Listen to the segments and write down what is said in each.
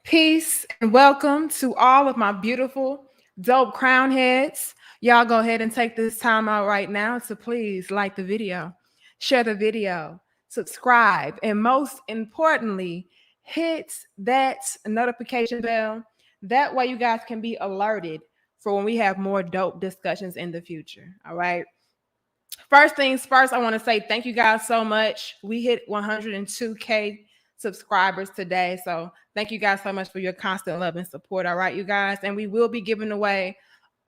Peace and welcome to all of my beautiful, dope crown heads. Y'all go ahead and take this time out right now to please like the video, share the video, subscribe, and most importantly, hit that notification bell. That way, you guys can be alerted for when we have more dope discussions in the future. All right. First things first, I want to say thank you guys so much. We hit 102K subscribers today. So thank you guys so much for your constant love and support. All right, you guys. And we will be giving away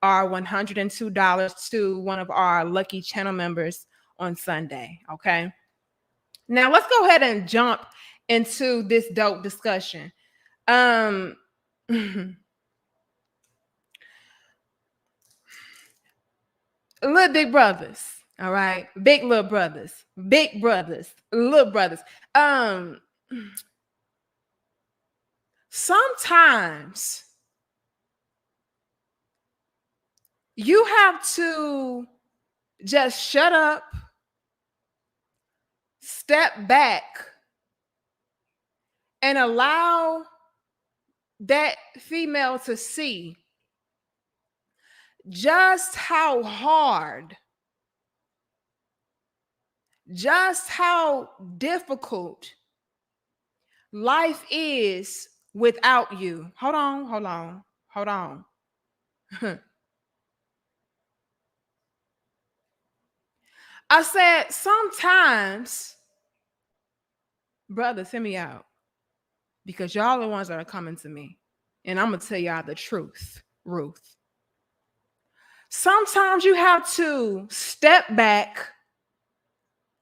our $102 to one of our lucky channel members on Sunday. Okay. Now let's go ahead and jump into this dope discussion. Little big brothers. All right. Big little brothers. Big brothers. Little brothers. Sometimes you have to just shut up, step back, and allow that female to see just how hard, just how difficult life is without you. Hold on. I said, sometimes, brothers, hear me out, because y'all are the ones that are coming to me. And I'm going to tell y'all the truth, Ruth. Sometimes you have to step back,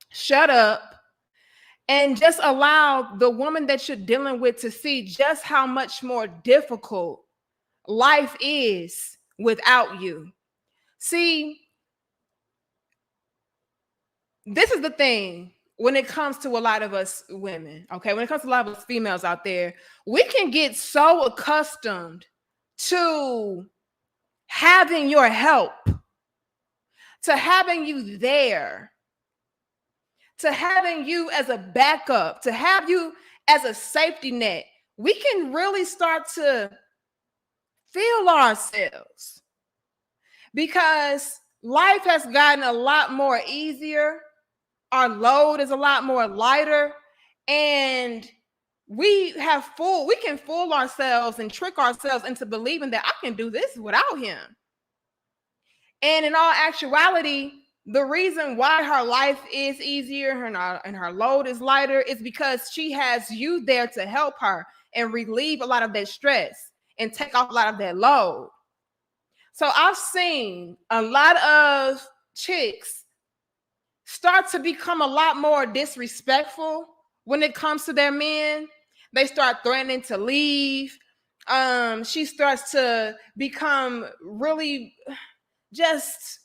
shut up, and just allow the woman that you're dealing with to see just how much more difficult life is without you. See, this is the thing when it comes to a lot of us women, okay? When it comes to a lot of us females out there, we can get so accustomed to having your help, to having you there, to having you as a backup, to have you as a safety net. We can really start to feel ourselves because life has gotten a lot more easier. Our load is a lot more lighter, and we can fool ourselves and trick ourselves into believing that I can do this without him. And in all actuality, the reason why her life is easier and her load is lighter is because she has you there to help her and relieve a lot of that stress and take off a lot of that load. So I've seen a lot of chicks start to become a lot more disrespectful when it comes to their men. They start threatening to leave. She starts to become really just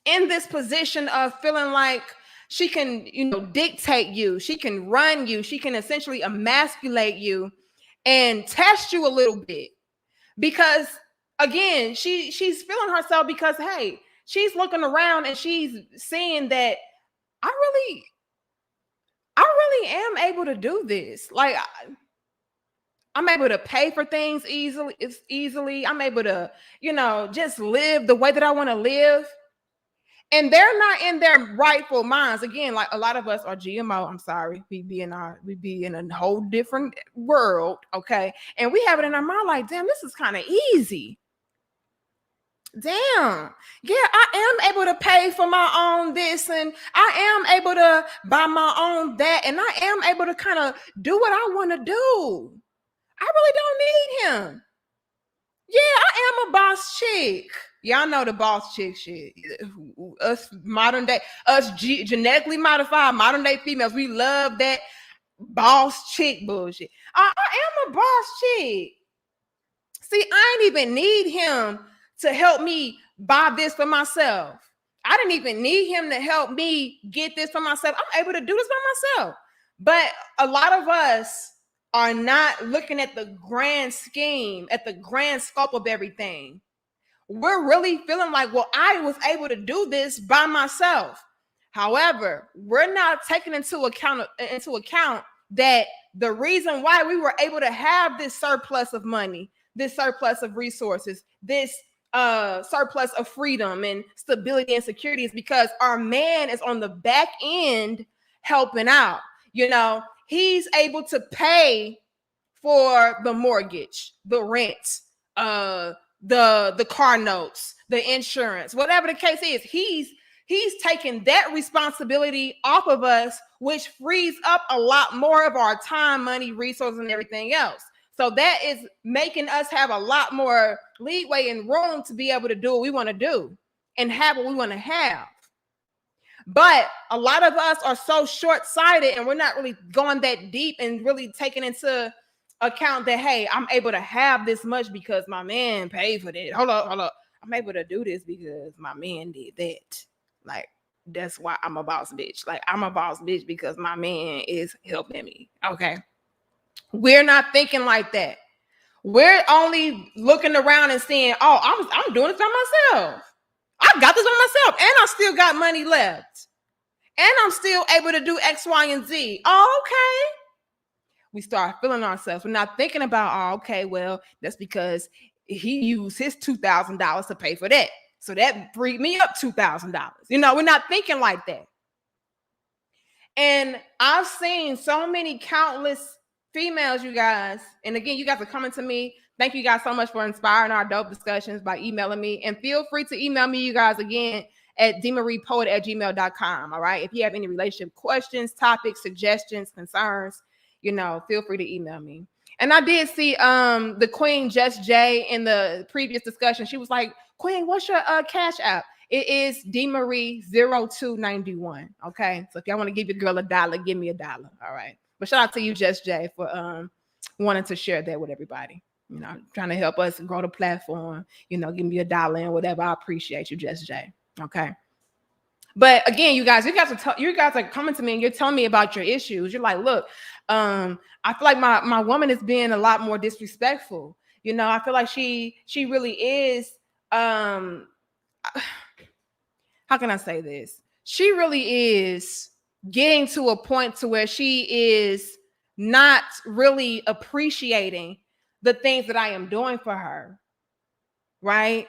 in this position of feeling like she can, dictate you. She can run you. She can essentially emasculate you and test you a little bit. Because again, she's feeling herself because, hey, she's looking around and she's seeing that I really am able to do this. Like I'm able to pay for things easily. I'm able to, just live the way that I want to live. And they're not in their rightful minds. Again, like a lot of us are GMO. I'm sorry. We be in a whole different world. Okay. And we have it in our mind like, damn, this is kind of easy. Damn. Yeah, I am able to pay for my own this, and I am able to buy my own that, and I am able to kind of do what I want to do. I really don't need him. Yeah, I am a boss chick. Y'all know the boss chick shit. Us modern day, genetically modified modern day females, we love that boss chick bullshit. I am a boss chick. See, I ain't even need him to help me buy this for myself. I didn't even need him to help me get this for myself. I'm able to do this by myself. But a lot of us are not looking at the grand scheme, at the grand scope of everything. We're really feeling like, well, I was able to do this by myself. However, we're not taking into account that the reason why we were able to have this surplus of money, this surplus of resources, this surplus of freedom and stability and security is because our man is on the back end helping out. You know, he's able to pay for the mortgage, the rent, the car notes, the insurance, whatever the case is. He's taking that responsibility off of us, which frees up a lot more of our time, money, resources, and everything else. So that is making us have a lot more leeway and room to be able to do what we want to do and have what we want to have. But a lot of us are so short-sighted and we're not really going that deep and really taking into account that, hey, I'm able to have this much because my man paid for that. Hold up. I'm able to do this because my man did that. Like, that's why I'm a boss bitch. Like, I'm a boss bitch because my man is helping me. Okay. We're not thinking like that. We're only looking around and saying, oh, I'm doing it for myself. I got this on myself and I still got money left. And I'm still able to do X, Y, and Z. Oh, okay. We start feeling ourselves. We're not thinking about, oh, okay, well, that's because he used his $2,000 to pay for that. So that freed me up $2,000. You know, we're not thinking like that. And I've seen so many countless females, you guys. And again, you guys are coming to me. Thank you guys so much for inspiring our dope discussions by emailing me. And feel free to email me, you guys, again, at demariepoet@gmail.com. All right. If you have any relationship questions, topics, suggestions, concerns, you know, feel free to email me. And I did see the Queen Just J in the previous discussion. She was like, Queen, what's your Cash App? It is DMarie0291. Okay. So if y'all want to give your girl $1, give me $1. All right. But shout out to you, Just J, for wanting to share that with everybody. You know, trying to help us grow the platform, you know, give me $1 and whatever. I appreciate you, Just J. Okay. But again, you guys are coming to me and you're telling me about your issues. You're like, look, I feel like my woman is being a lot more disrespectful. You know, I feel like she really is. How can I say this? She really is getting to a point to where she is not really appreciating the things that I am doing for her. Right.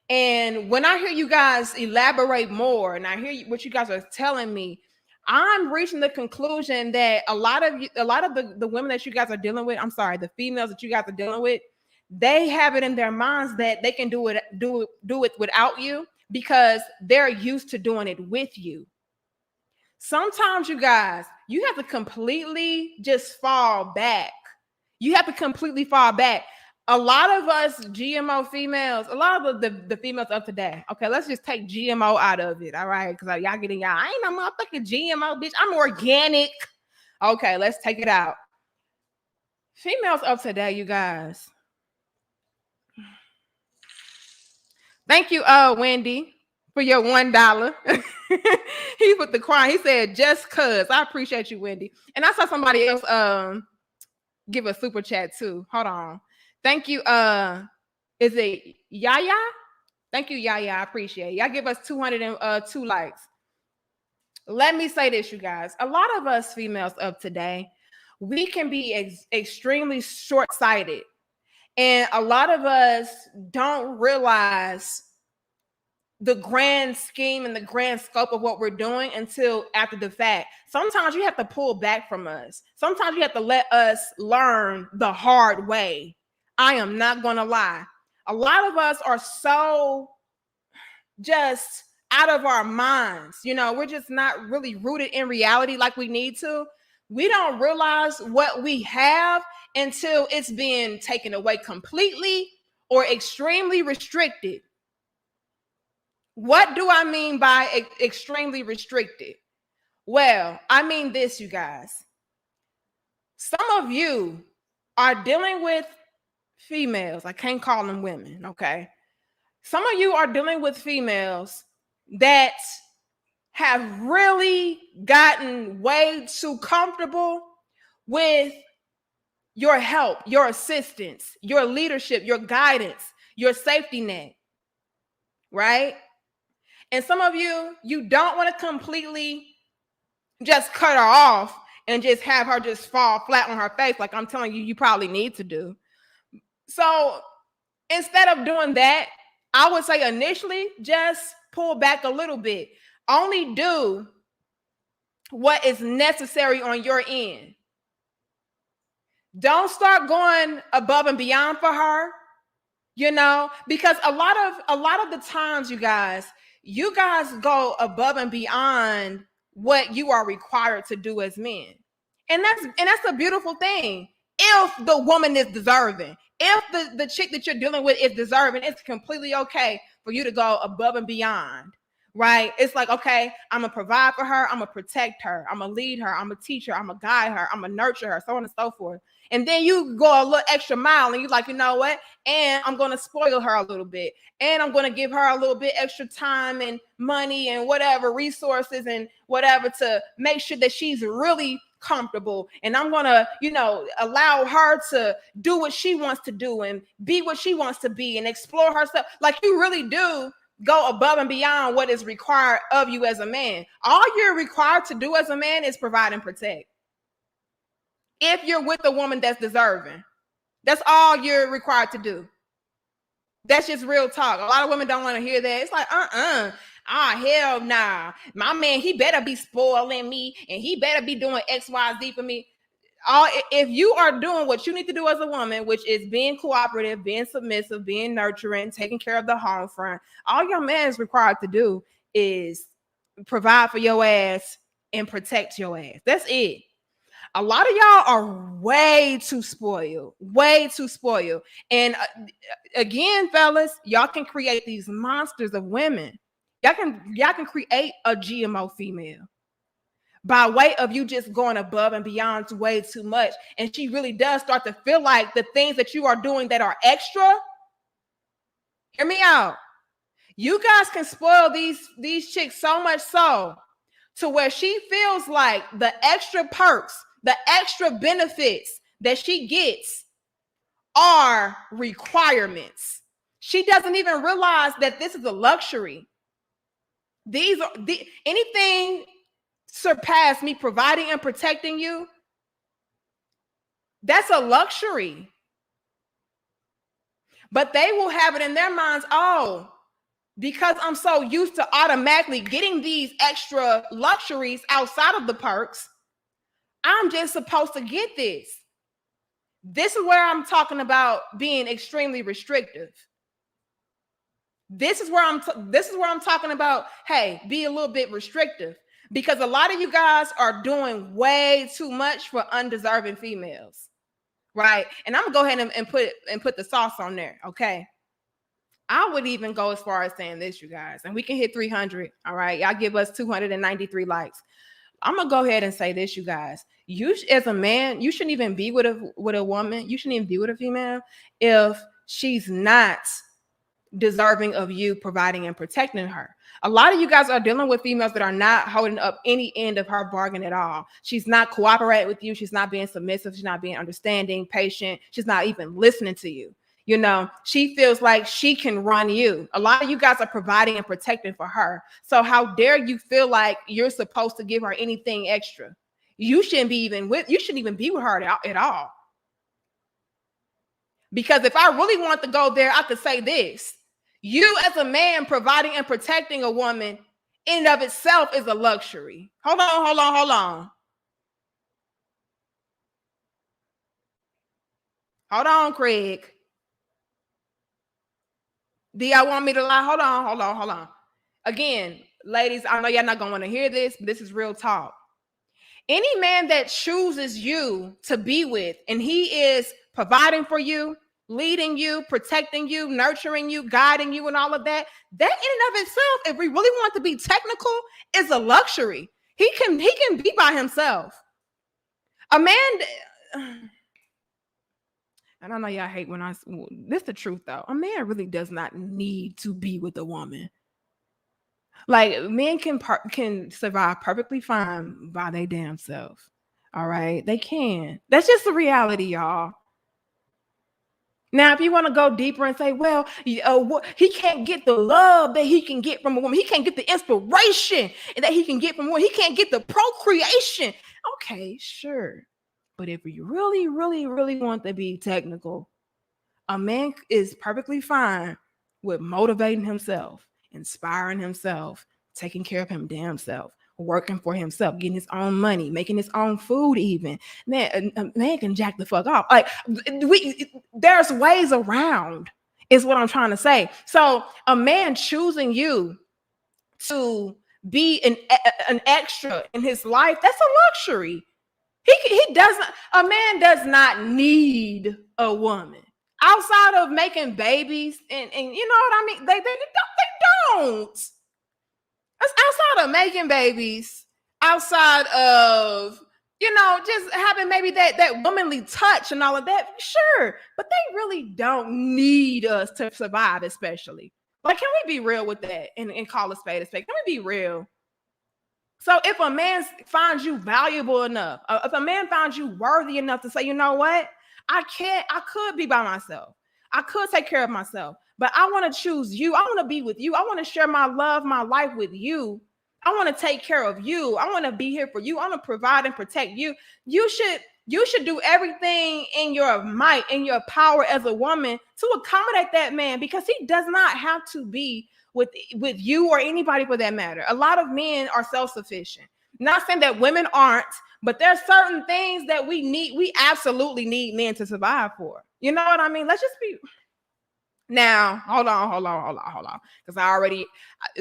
And when I hear you guys elaborate more and I hear what you guys are telling me, I'm reaching the conclusion that a lot of the women that you guys are dealing with, I'm sorry, the females that you guys are dealing with, they have it in their minds that they can do it without you because they're used to doing it with you. Sometimes, you guys, you have to completely just fall back. You have to completely fall back. A lot of us GMO females, a lot of the females of today, okay, let's just take GMO out of it, all right? Because y'all getting y'all, I ain't no motherfucking GMO, bitch. I'm organic. Okay, let's take it out. Females of today, you guys. Thank you, Wendy, for your $1. He put the crying. He said, just cuz. I appreciate you, Wendy. And I saw somebody else give a super chat too. Hold on. Thank you. Is it Yaya? Thank you, Yaya. I appreciate it. Y'all give us 202 likes. Let me say this, you guys. A lot of us females of today, we can be extremely short-sighted. And a lot of us don't realize the grand scheme and the grand scope of what we're doing until after the fact. Sometimes you have to pull back from us. Sometimes you have to let us learn the hard way. I am not going to lie. A lot of us are so just out of our minds. You know, we're just not really rooted in reality like we need to. We don't realize what we have until it's being taken away completely or extremely restricted. What do I mean by extremely restricted? Well, I mean this, you guys. Some of you are dealing with females. I can't call them women, okay? Some of you are dealing with females that have really gotten way too comfortable with your help, your assistance, your leadership, your guidance, your safety net, right? And some of you, you don't want to completely just cut her off and just have her just fall flat on her face like I'm telling you, you probably need to do. So instead of doing that, I would say initially just pull back a little bit. Only do what is necessary on your end. Don't start going above and beyond for her, because a lot of the times, you guys go above and beyond what you are required to do as men. And that's a beautiful thing. If the woman is deserving, if the chick that you're dealing with is deserving, it's completely okay for you to go above and beyond, right? It's like, okay, I'm gonna provide for her, I'm gonna protect her, I'm gonna lead her, I'm gonna teach her, I'm gonna guide her, I'm gonna nurture her, so on and so forth. And then you go a little extra mile and you're like, you know what? And I'm going to spoil her a little bit. And I'm going to give her a little bit extra time and money and whatever, resources and whatever, to make sure that she's really comfortable. And I'm going to, allow her to do what she wants to do and be what she wants to be and explore herself. Like, you really do go above and beyond what is required of you as a man. All you're required to do as a man is provide and protect. If you're with a woman that's deserving, that's all you're required to do. That's just real talk. A lot of women don't want to hear that. It's like, hell nah. My man, he better be spoiling me and he better be doing X, Y, Z for me. If you are doing what you need to do as a woman, which is being cooperative, being submissive, being nurturing, taking care of the home front, all your man is required to do is provide for your ass and protect your ass. That's it. A lot of y'all are way too spoiled. And again, fellas, y'all can create these monsters of women. Y'all can create a GMO female by way of you just going above and beyond way too much. And she really does start to feel like the things that you are doing that are extra. Hear me out. You guys can spoil these chicks so much so to where she feels like the extra perks, the extra benefits that she gets are requirements. She doesn't even realize that this is a luxury. Anything surpass me providing and protecting you, that's a luxury. But they will have it in their minds, because I'm so used to automatically getting these extra luxuries outside of the perks, I'm just supposed to get this. This is where I'm talking about being extremely restrictive. This is where I'm talking about, hey, be a little bit restrictive, because a lot of you guys are doing way too much for undeserving females, right? And I'm gonna go ahead and put the sauce on there, okay? I would even go as far as saying this, you guys, and we can hit 300. All right, y'all give us 293 likes. I'm gonna go ahead and say this, you guys. You as a man, you shouldn't even be with a woman. You shouldn't even be with a female if she's not deserving of you providing and protecting her. A lot of you guys are dealing with females that are not holding up any end of her bargain at all. She's not cooperating with you. She's not being submissive. She's not being understanding, patient. She's not even listening to you. She feels like she can run you. A lot of you guys are providing and protecting for her. So how dare you feel like you're supposed to give her anything extra? You shouldn't even be with her at all. Because if I really want to go there, I could say this. You as a man providing and protecting a woman in and of itself is a luxury. Hold on. Hold on, Craig. Do y'all want me to lie? Hold on. Again, ladies, I know y'all not gonna want to hear this, but this is real talk. Any man that chooses you to be with, and he is providing for you, leading you, protecting you, nurturing you, guiding you, and all of that, that in and of itself, if we really want to be technical, is a luxury. He can be by himself. A man, I don't know, y'all hate when this is the truth though. A man really does not need to be with a woman. Like, men can survive perfectly fine by their damn self. All right, they can. That's just the reality, y'all. Now, if you want to go deeper and say, well, he can't get the love that he can get from a woman. He can't get the inspiration that he can get from a woman. He can't get the procreation. Okay, sure. But if you really, really, really want to be technical, a man is perfectly fine with motivating himself, inspiring himself, taking care of him damn self, working for himself, getting his own money, making his own food even. Man, a man can jack the fuck off. Like, there's ways around, is what I'm trying to say. So a man choosing you to be an extra in his life, that's a luxury. He doesn't, a man does not need a woman outside of making babies, and you know what I mean? They don't. That's outside of making babies, outside of, you know, just having maybe that womanly touch and all of that. Sure, but they really don't need us to survive, especially. Like, can we be real with that and call a spade a spade? Can we be real? So if a man finds you valuable enough, if a man finds you worthy enough to say, you know what, I could be by myself. I could take care of myself, but I want to choose you. I want to be with you. I want to share my love, my life with you. I want to take care of you. I want to be here for you. I want to provide and protect you. You should do everything in your might, in your power as a woman to accommodate that man, because he does not have to be with you or anybody for that matter. A lot of men are self-sufficient. Not saying that women aren't, but there's certain things that we need. We absolutely need men to survive for. You know what I mean? Let's just be. Now, hold on. Because I already,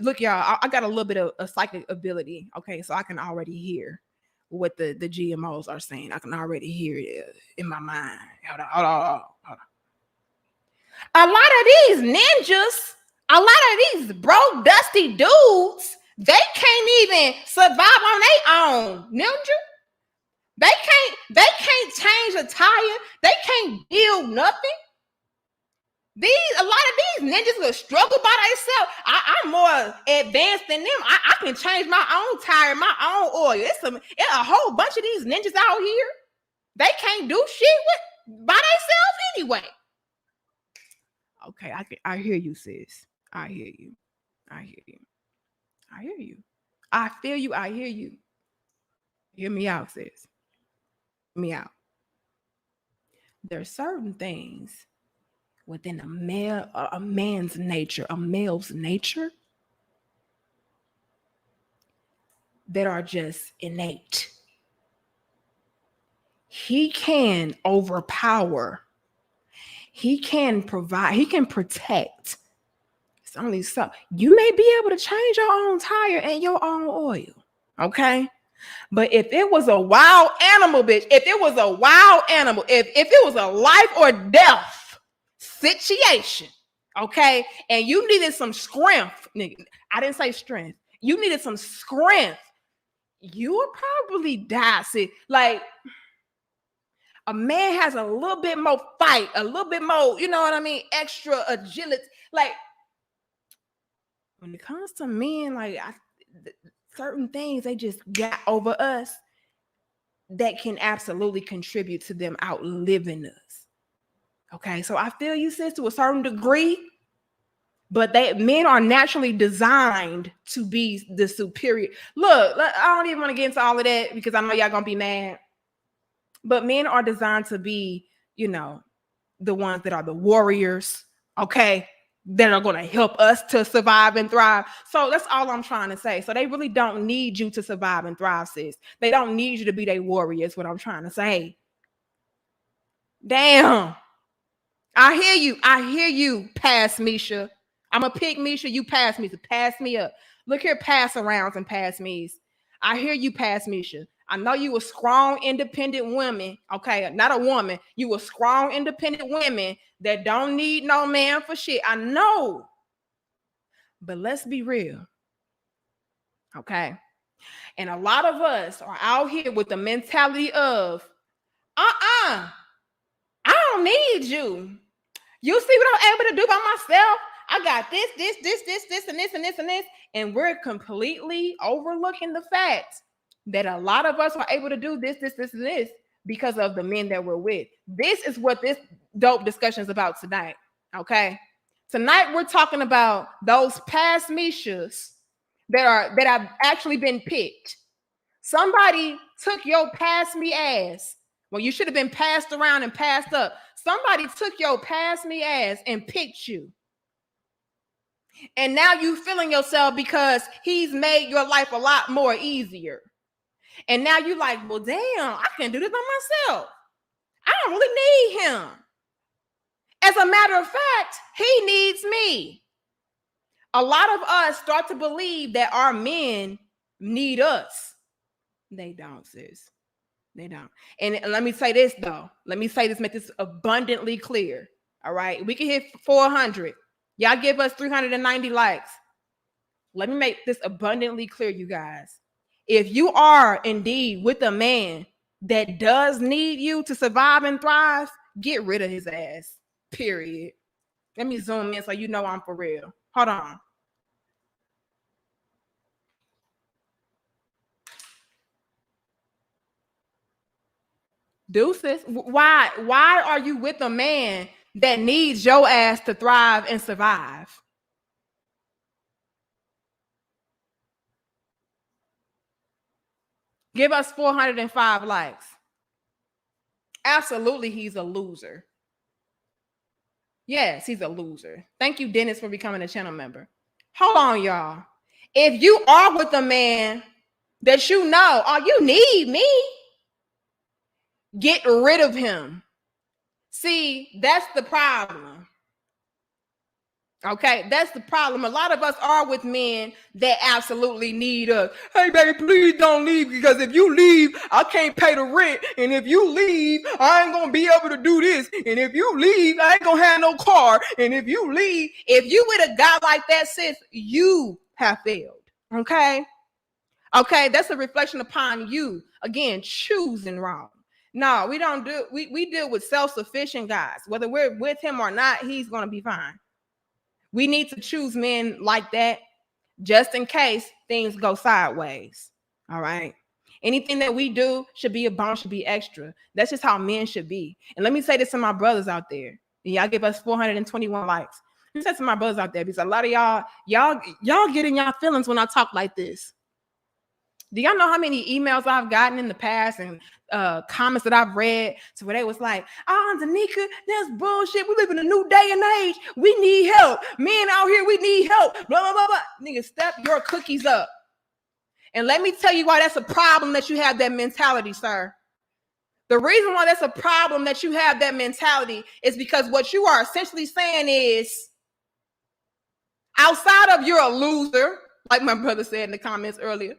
look, y'all, I got a little bit of a psychic ability. Okay, so I can already hear what the GMOs are saying. I can already hear it in my mind. Hold on. A lot of these ninjas, a lot of these broke, dusty dudes, they can't even survive on their own. Ninja. They can't change a tire. They can't build nothing. A lot of these ninjas will struggle by themselves. I'm more advanced than them. I can change my own tire, my own oil. It's a whole bunch of these ninjas out here. They can't do shit by themselves anyway. Okay, I hear you, sis. I hear you. I feel you. I hear you. Hear me out, sis. Hear me out. There are certain things within a man's nature, a male's nature, that are just innate. He can overpower. He can provide. He can protect. It's only so. You may be able to change your own tire and your own oil. Okay. But if it was a wild animal, bitch, if it was a wild animal, if it was a life or death situation, okay, and you needed some strength, nigga, I didn't say strength. You needed some strength. You would probably die. See, like, a man has a little bit more fight, a little bit more, you know what I mean, extra agility. Like, when it comes to men, like, certain things they just got over us that can absolutely contribute to them outliving us. Okay, so I feel you, sis, to a certain degree, but men are naturally designed to be the superior. Look, I don't even want to get into all of that because I know y'all gonna be mad. But men are designed to be, you know, the ones that are the warriors, okay, that are going to help us to survive and thrive. So that's all I'm trying to say. So they really don't need you to survive and thrive, sis. They don't need you to be their warriors, what I'm trying to say. Damn. I hear you, pass Misha. I'm going to pick Misha, you pass me. So pass me up. Look here, pass arounds and pass me's. I hear you, pass Misha. I know you a strong, independent woman. Okay, not a woman. You a strong, independent woman that don't need no man for shit. I know. But let's be real. Okay. And a lot of us are out here with the mentality of, I don't need you. You see what I'm able to do by myself? I got this, and this. And we're completely overlooking the fact that a lot of us are able to do this, and this, because of the men that we're with. This is what this dope discussion is about tonight. Okay. Tonight we're talking about those past Mishas that have actually been picked. Somebody took your past me ass. Well, you should have been passed around and passed up. Somebody took your past me ass and picked you. And now you feeling yourself because he's made your life a lot more easier. And now you like, well, damn, I can do this by myself. I don't really need him. As a matter of fact, he needs me. A lot of us start to believe that our men need us. They don't, sis. They don't. And let me say this, though. Let me say this, make this abundantly clear. All right. We can hit 400. Y'all give us 390 likes. Let me make this abundantly clear, you guys. If you are indeed with a man that does need you to survive and thrive, get rid of his ass. Period. Let me zoom in so you know I'm for real. Hold on. Deuces, why are you with a man that needs your ass to thrive and survive? Give us 405 likes. Absolutely, he's a loser. Yes, he's a loser. Thank you, Dennis, for becoming a channel member. Hold on, y'all. If you are with a man that you know, oh, you need me, get rid of him. See, that's the problem. Okay, that's the problem. A lot of us are with men that absolutely need us. Hey, baby, please don't leave, because if you leave, I can't pay the rent. And if you leave, I ain't going to be able to do this. And if you leave, I ain't going to have no car. And if you leave, if you with a guy like that, sis, you have failed. Okay? Okay, that's a reflection upon you. Again, choosing wrong. No, we don't do, we deal with self-sufficient guys. Whether we're with him or not, he's going to be fine. We need to choose men like that just in case things go sideways. All right. Anything that we do should be a bonus, should be extra. That's just how men should be. And let me say this to my brothers out there. Y'all give us 421 likes. Let me say to my brothers out there, because a lot of y'all get in y'all feelings when I talk like this. Do y'all know how many emails I've gotten in the past and comments that I've read to where they was like, oh, Danica, that's bullshit. We live in a new day and age. We need help. Men out here, we need help. Blah, blah, blah, blah. Nigga, step your cookies up. And let me tell you why that's a problem that you have that mentality, sir. The reason why that's a problem that you have that mentality is because what you are essentially saying is, outside of you're a loser, like my brother said in the comments earlier,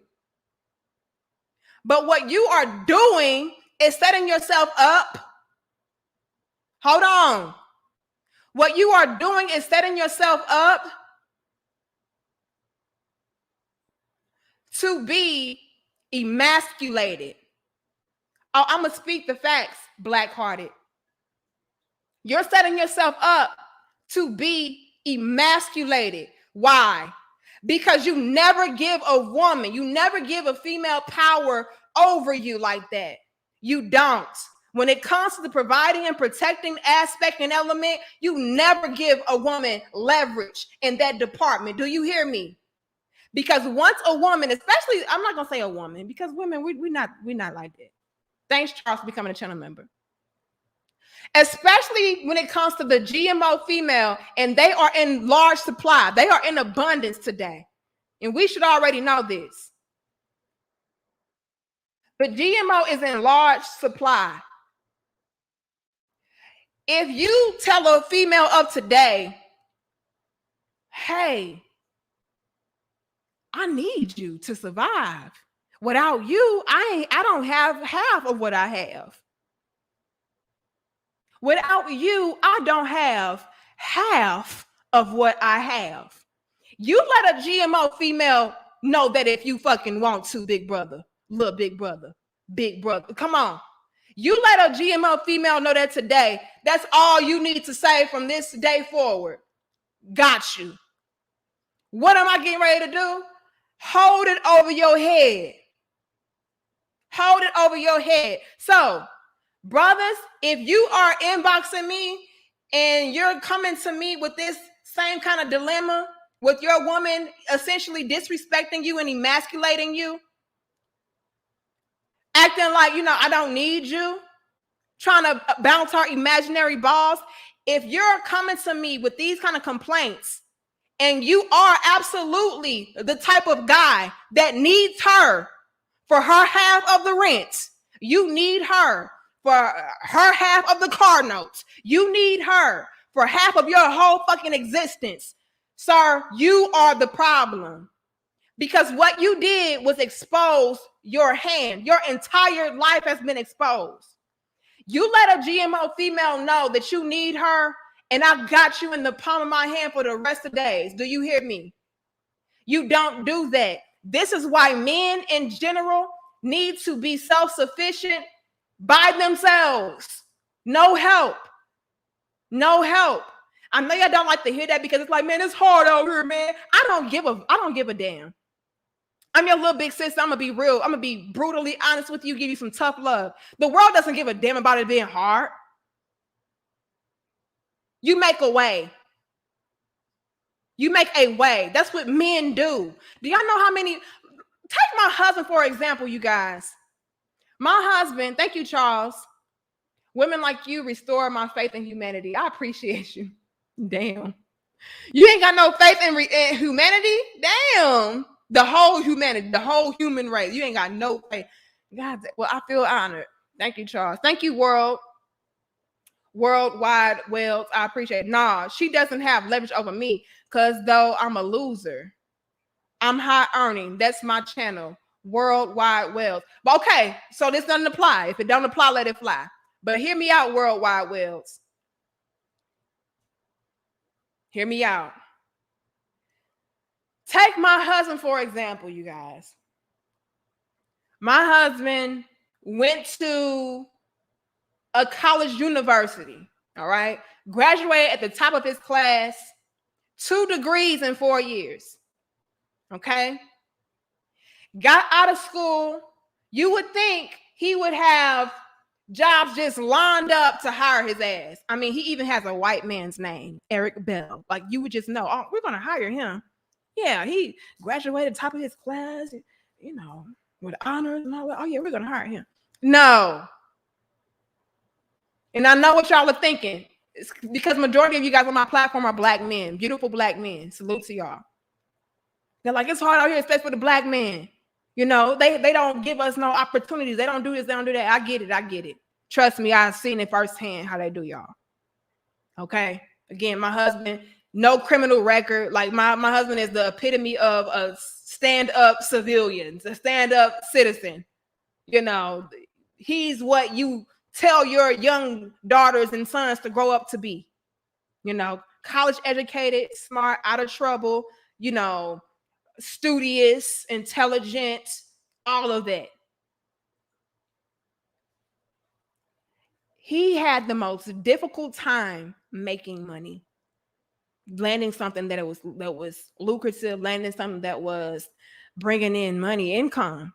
but what you are doing is setting yourself up. Hold on. What you are doing is setting yourself up to be emasculated. Oh, I'm going to speak the facts, Black-hearted. You're setting yourself up to be emasculated. Why? Because you never give a woman, you never give a female power over you like that. You don't. When it comes to the providing and protecting aspect and element, you never give a woman leverage in that department. Do you hear me? Because once a woman, especially, I'm not gonna say a woman, because women, we're not like that. Thanks, Charles, for becoming a channel member. Especially when it comes to the GMO female, and they are in large supply. They are in abundance today. And we should already know this. The GMO is in large supply. If you tell a female of today, hey, I need you to survive. Without you, I don't have half of what I have. Without you, I don't have half of what I have. You let a GMO female know that if you fucking want to, big brother, little big brother, come on. You let a GMO female know that today. That's all you need to say from this day forward. Got you. What am I getting ready to do? Hold it over your head. Hold it over your head. So Brothers, if you are inboxing me and you're coming to me with this same kind of dilemma, with your woman essentially disrespecting you and emasculating you, acting like, I don't need you, trying to bounce our imaginary balls. If you're coming to me with these kind of complaints and you are absolutely the type of guy that needs her for her half of the rent, you need her for her half of the car notes, you need her for half of your whole fucking existence, sir, you are the problem. Because what you did was expose your hand. Your entire life has been exposed. You let a GMO female know that you need her, and I got you in the palm of my hand for the rest of the days. Do you hear me? You don't do that. This is why men in general need to be self-sufficient by themselves. No help. No help. I know y'all don't like to hear that because it's like, man, it's hard out here, man. I don't give a damn. I'm your little big sister. I'm gonna be real. I'm gonna be brutally honest with you, give you some tough love. The world doesn't give a damn about it being hard. You make a way. You make a way. That's what men do. Do y'all know how many? Take my husband, for example, you guys. My husband, thank you, Charles. Women like you restore my faith in humanity. I appreciate you. Damn. You ain't got no faith in humanity? Damn. The whole humanity, the whole human race. You ain't got no faith. God, well, I feel honored. Thank you, Charles. Thank you, worldwide wealth. I appreciate it. Nah, she doesn't have leverage over me because though I'm a loser, I'm high earning. That's my channel, worldwide wealth. But okay, so this doesn't apply. If it don't apply, let it fly. But hear me out, worldwide wealth. Hear me out. Take my husband, for example, you guys. My husband went to a college university, all right? Graduated at the top of his class, 2 degrees in 4 years, okay? Got out of school. You would think he would have jobs just lined up to hire his ass. I mean, he even has a white man's name, Eric Bell. Like, you would just know, oh, we're going to hire him. Yeah, he graduated top of his class, with honors and all that. Oh, yeah, we're going to hire him. No. And I know what y'all are thinking. It's because majority of you guys on my platform are black men, beautiful black men. Salute to y'all. They're like, it's hard out here, especially for the black men. They don't give us no opportunities. They don't do this, they don't do that. I get it. Trust me, I've seen it firsthand how they do, y'all. Okay? Again, my husband, no criminal record. Like my husband is the epitome of a stand-up civilian, a stand-up citizen. He's what you tell your young daughters and sons to grow up to be. College educated, smart, out of trouble, studious, intelligent, all of that. He had the most difficult time making money, landing something that was lucrative, landing something that was bringing in money, income,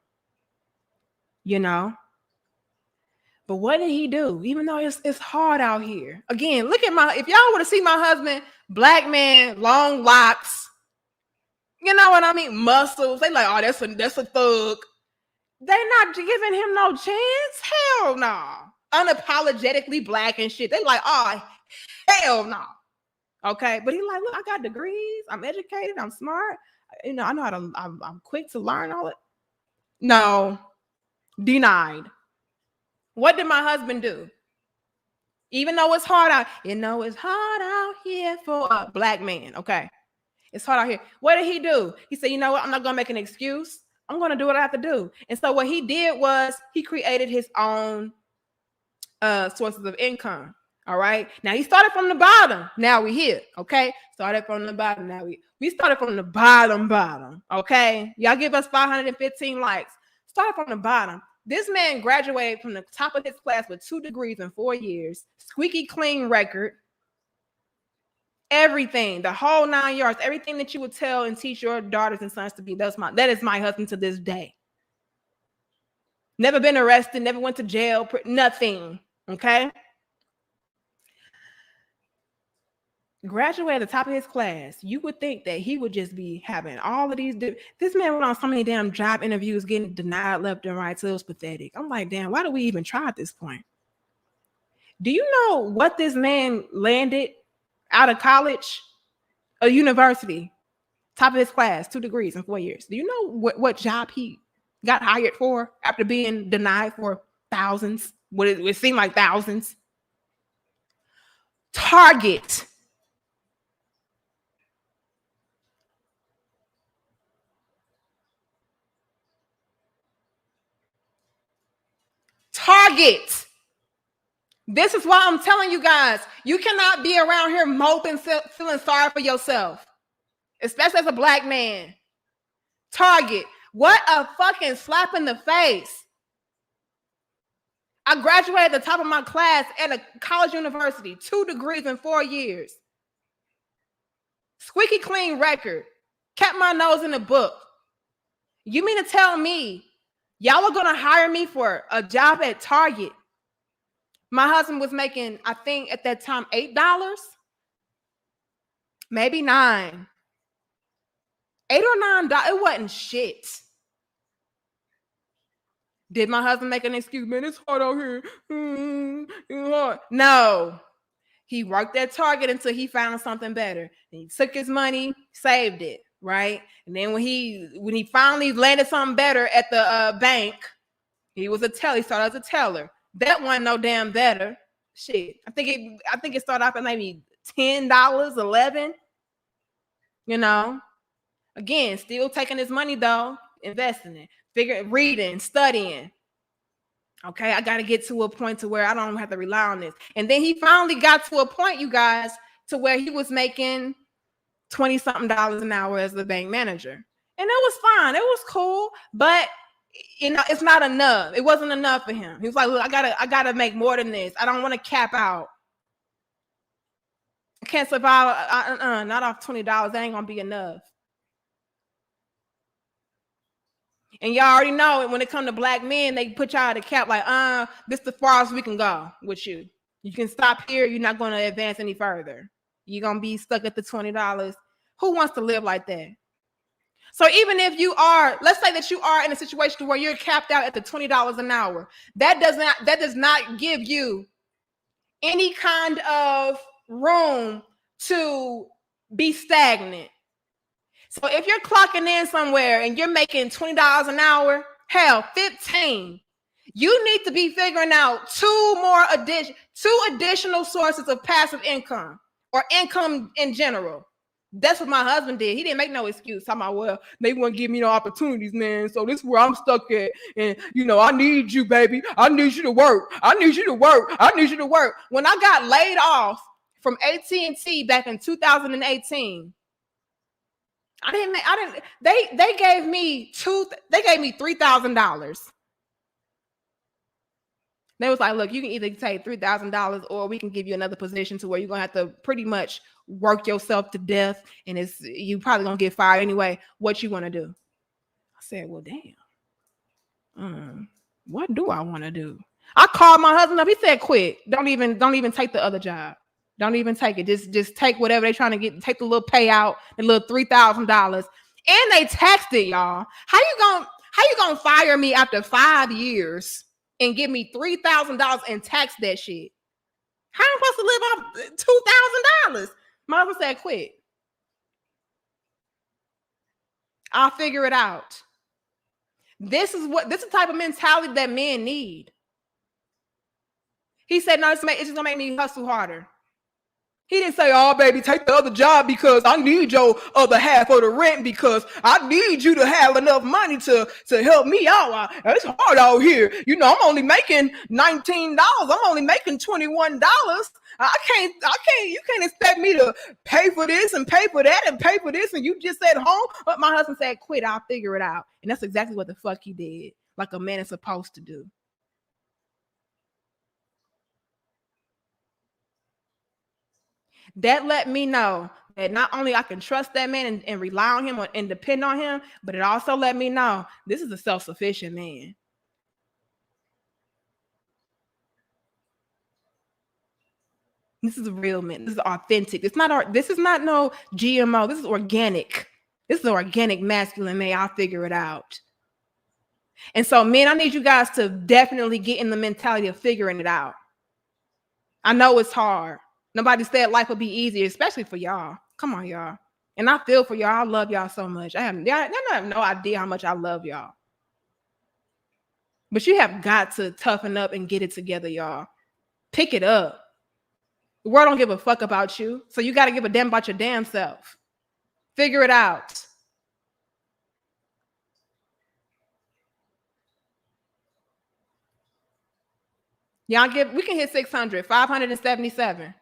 But what did he do? Even though it's hard out here. Again, look at if y'all want to see my husband, black man, long locks, you know what I mean? Muscles. They like, oh, that's a thug. They're not giving him no chance. Hell no. Unapologetically black and shit. They like, oh, hell no. Okay, but he like, look, I got degrees. I'm educated. I'm smart. I know how to. I'm quick to learn all it. No, denied. What did my husband do? Even though it's hard out, it's hard out here for a black man. Okay, it's hard out here. What did he do? He said, you know what? I'm not gonna make an excuse. I'm gonna do what I have to do. And so what he did was he created his own sources of income. All right. Now he started from the bottom. Now we here. Okay. Started from the bottom. Now we started from the bottom. Okay. Y'all give us 515 likes. Started from the bottom. This man graduated from the top of his class with 2 degrees in 4 years. Squeaky clean record. Everything, the whole 9 yards, everything that you would tell and teach your daughters and sons to be. That is my husband to this day. Never been arrested. Never went to jail. Nothing. Okay. Graduate at the top of his class. You would think that he would just be having all of these. This man went on so many damn job interviews, getting denied left and right. So it was pathetic. I'm like, damn, why do we even try at this point? Do you know what this man landed out of college? A university, top of his class, 2 degrees in 4 years. Do you know what job he got hired for after being denied for thousands? What it would seem like thousands. Target. Target. This is why I'm telling you guys, you cannot be around here moping, feeling sorry for yourself, especially as a black man. Target. What a fucking slap in the face. I graduated at the top of my class at a college university, 2 degrees in 4 years. Squeaky clean record. Kept my nose in the book. You mean to tell me y'all are going to hire me for a job at Target? My husband was making, I think at that time, $8, maybe $9. $8 or $9. It wasn't shit. Did my husband make an excuse? Man, it's hard out here. It's hard. No. He worked at Target until he found something better. And he took his money, saved it, right? And then when he finally landed something better at the bank, he was a teller. He started as a teller. That wasn't no damn better. Shit. I think it started off at maybe $10, $11. You know. Again, still taking his money though, investing it, reading, studying. Okay, I got to get to a point to where I don't have to rely on this. And then he finally got to a point, you guys, to where he was making $20-something an hour as the bank manager. And it was fine. It was cool, but it's not enough. It wasn't enough for him. He was like, look, I gotta make more than this. I don't want to cap out. I can't survive not off $20. That ain't gonna be enough. And y'all already know when it comes to black men, they put y'all at a cap like, this is the farthest we can go with you. You can stop here. You're not going to advance any further. You're going to be stuck at the $20. Who wants to live like that? So even if you are, let's say that you are in a situation where you're capped out at the $20 an hour, that does not give you any kind of room to be stagnant. So if you're clocking in somewhere and you're making $20 an hour, hell, 15, you need to be figuring out two additional sources of passive income or income in general. That's what my husband did. He didn't make no excuse. Talking about, well, they won't give me no opportunities, man. So this is where I'm stuck at. And, I need you, baby. I need you to work. I need you to work. I need you to work. When I got laid off from AT&T back in 2018, they gave me $3,000. They was like, look, you can either take $3,000 or we can give you another position to where you're gonna have to pretty much work yourself to death, and you probably gonna get fired anyway. What you want to do? I said, well, damn. What do I want to do? I called my husband up. He said, quit. Don't even take the other job. Don't even take it. Just take whatever they're trying to get. Take the little payout, the little $3,000, and they taxed it, y'all. How you gonna fire me after 5 years and give me $3,000 and tax that shit? How am I supposed to live off $2,000? My husband said, quit. I'll figure it out. This is the type of mentality that men need. He said, no, it's just gonna make me hustle harder. He didn't say, oh, baby, take the other job because I need your other half of the rent because I need you to have enough money to help me out. It's hard out here. I'm only making $19. I'm only making $21. I can't, you can't expect me to pay for this and pay for that and pay for this. And you just at home. But my husband said, quit, I'll figure it out. And that's exactly what the fuck he did. Like a man is supposed to do. That let me know that not only I can trust that man and rely on him and depend on him, but it also let me know this is a self-sufficient man. This is real, man. This is authentic. This is not no GMO. This is organic. This is organic masculine man. I'll figure it out. And so, men, I need you guys to definitely get in the mentality of figuring it out. I know it's hard. Nobody said life would be easier, especially for y'all. Come on, y'all. And I feel for y'all. I love y'all so much. I have no idea how much I love y'all. But you have got to toughen up and get it together, y'all. Pick it up. The world don't give a fuck about you. So you got to give a damn about your damn self. Figure it out. Y'all we can hit 600, 577.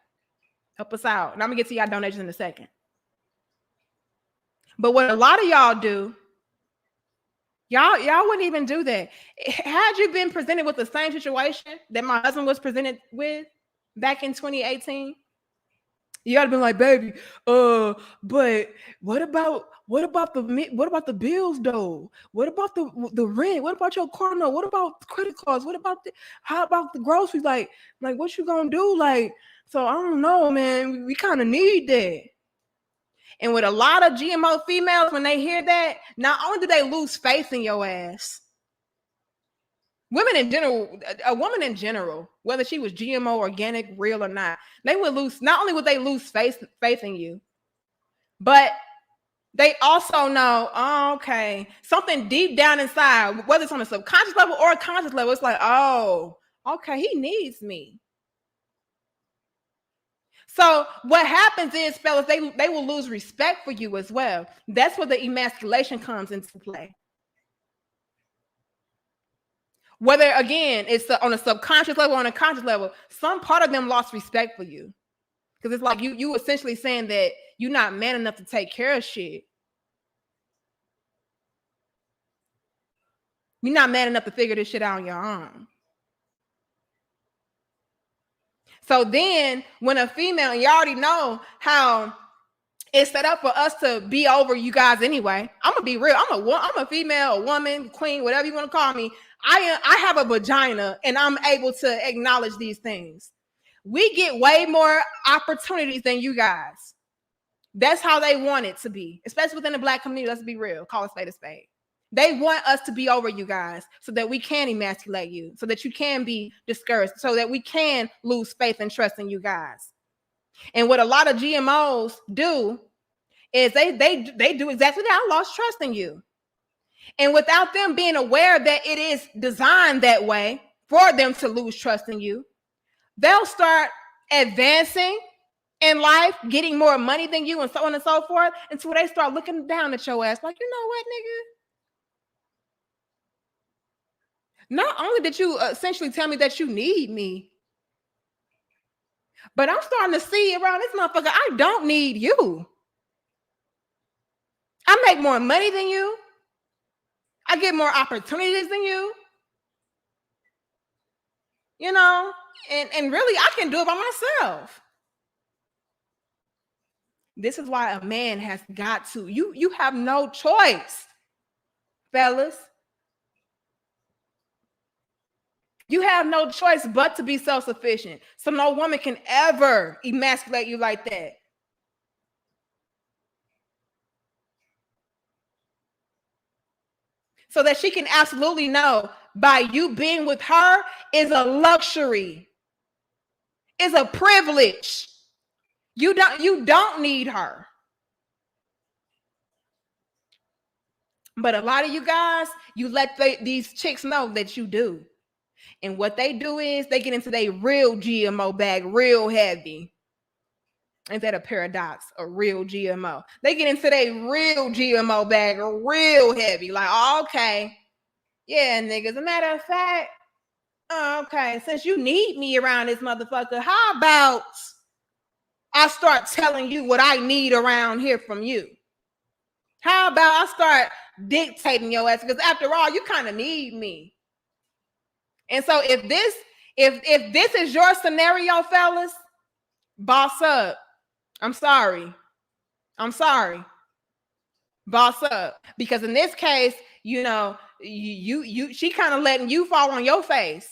Help us out. And I'm gonna get to y'all donations in a second. But what a lot of y'all do, y'all wouldn't even do that. Had you been presented with the same situation that my husband was presented with back in 2018, you gotta be like, baby, but what about the bills though? What about the rent? What about your car note? What about credit cards? How about the groceries? Like what you gonna do? Like, so I don't know, man. We kind of need that. And with a lot of GMO females, when they hear that, not only do they lose faith in your ass, women in general, a woman in general, whether she was GMO, organic, real or not, they would lose, not only would they lose faith in you, but they also know, oh, okay, something deep down inside, whether it's on a subconscious level or a conscious level, it's like, oh, okay, he needs me. So what happens is, fellas, they will lose respect for you as well. That's where the emasculation comes into play. Whether, again, it's on a subconscious level or on a conscious level, some part of them lost respect for you. Because it's like you essentially saying that you're not man enough to take care of shit. You're not man enough to figure this shit out on your own. So then when a female, and you already know how it's set up for us to be over you guys anyway. I'm gonna be real. I'm a female, a woman, queen, whatever you want to call me. I have a vagina and I'm able to acknowledge these things. We get way more opportunities than you guys. That's how they want it to be, especially within the Black community. Let's be real. Call a spade a spade. They want us to be over you guys so that we can emasculate you, so that you can be discouraged, so that we can lose faith and trust in you guys. And what a lot of GMOs do is they do exactly that. I lost trust in you. And without them being aware that it is designed that way for them to lose trust in you, they'll start advancing in life, getting more money than you and so on and so forth, until they start looking down at your ass like, you know what, nigga? Not only did you essentially tell me that you need me, but I'm starting to see around this motherfucker, I don't need you. I make more money than you. I get more opportunities than you. You know, and really I can do it by myself. This is why a man has got to, you have no choice, fellas. You have no choice but to be self-sufficient. So no woman can ever emasculate you like that. So that she can absolutely know by you being with her is a luxury, is a privilege. You don't need her. But a lot of you guys, you let these chicks know that you do. And what they do is they get into their real GMO bag real heavy. Is that a paradox? A real GMO. They get into their real GMO bag real heavy. Like, oh, okay. Yeah, nigga. As a matter of fact, okay, since you need me around this motherfucker, how about I start telling you what I need around here from you? How about I start dictating your ass? Because after all, you kind of need me. And so if this is your scenario, fellas, boss up. I'm sorry. Boss up. Because in this case, you know, she kind of letting you fall on your face.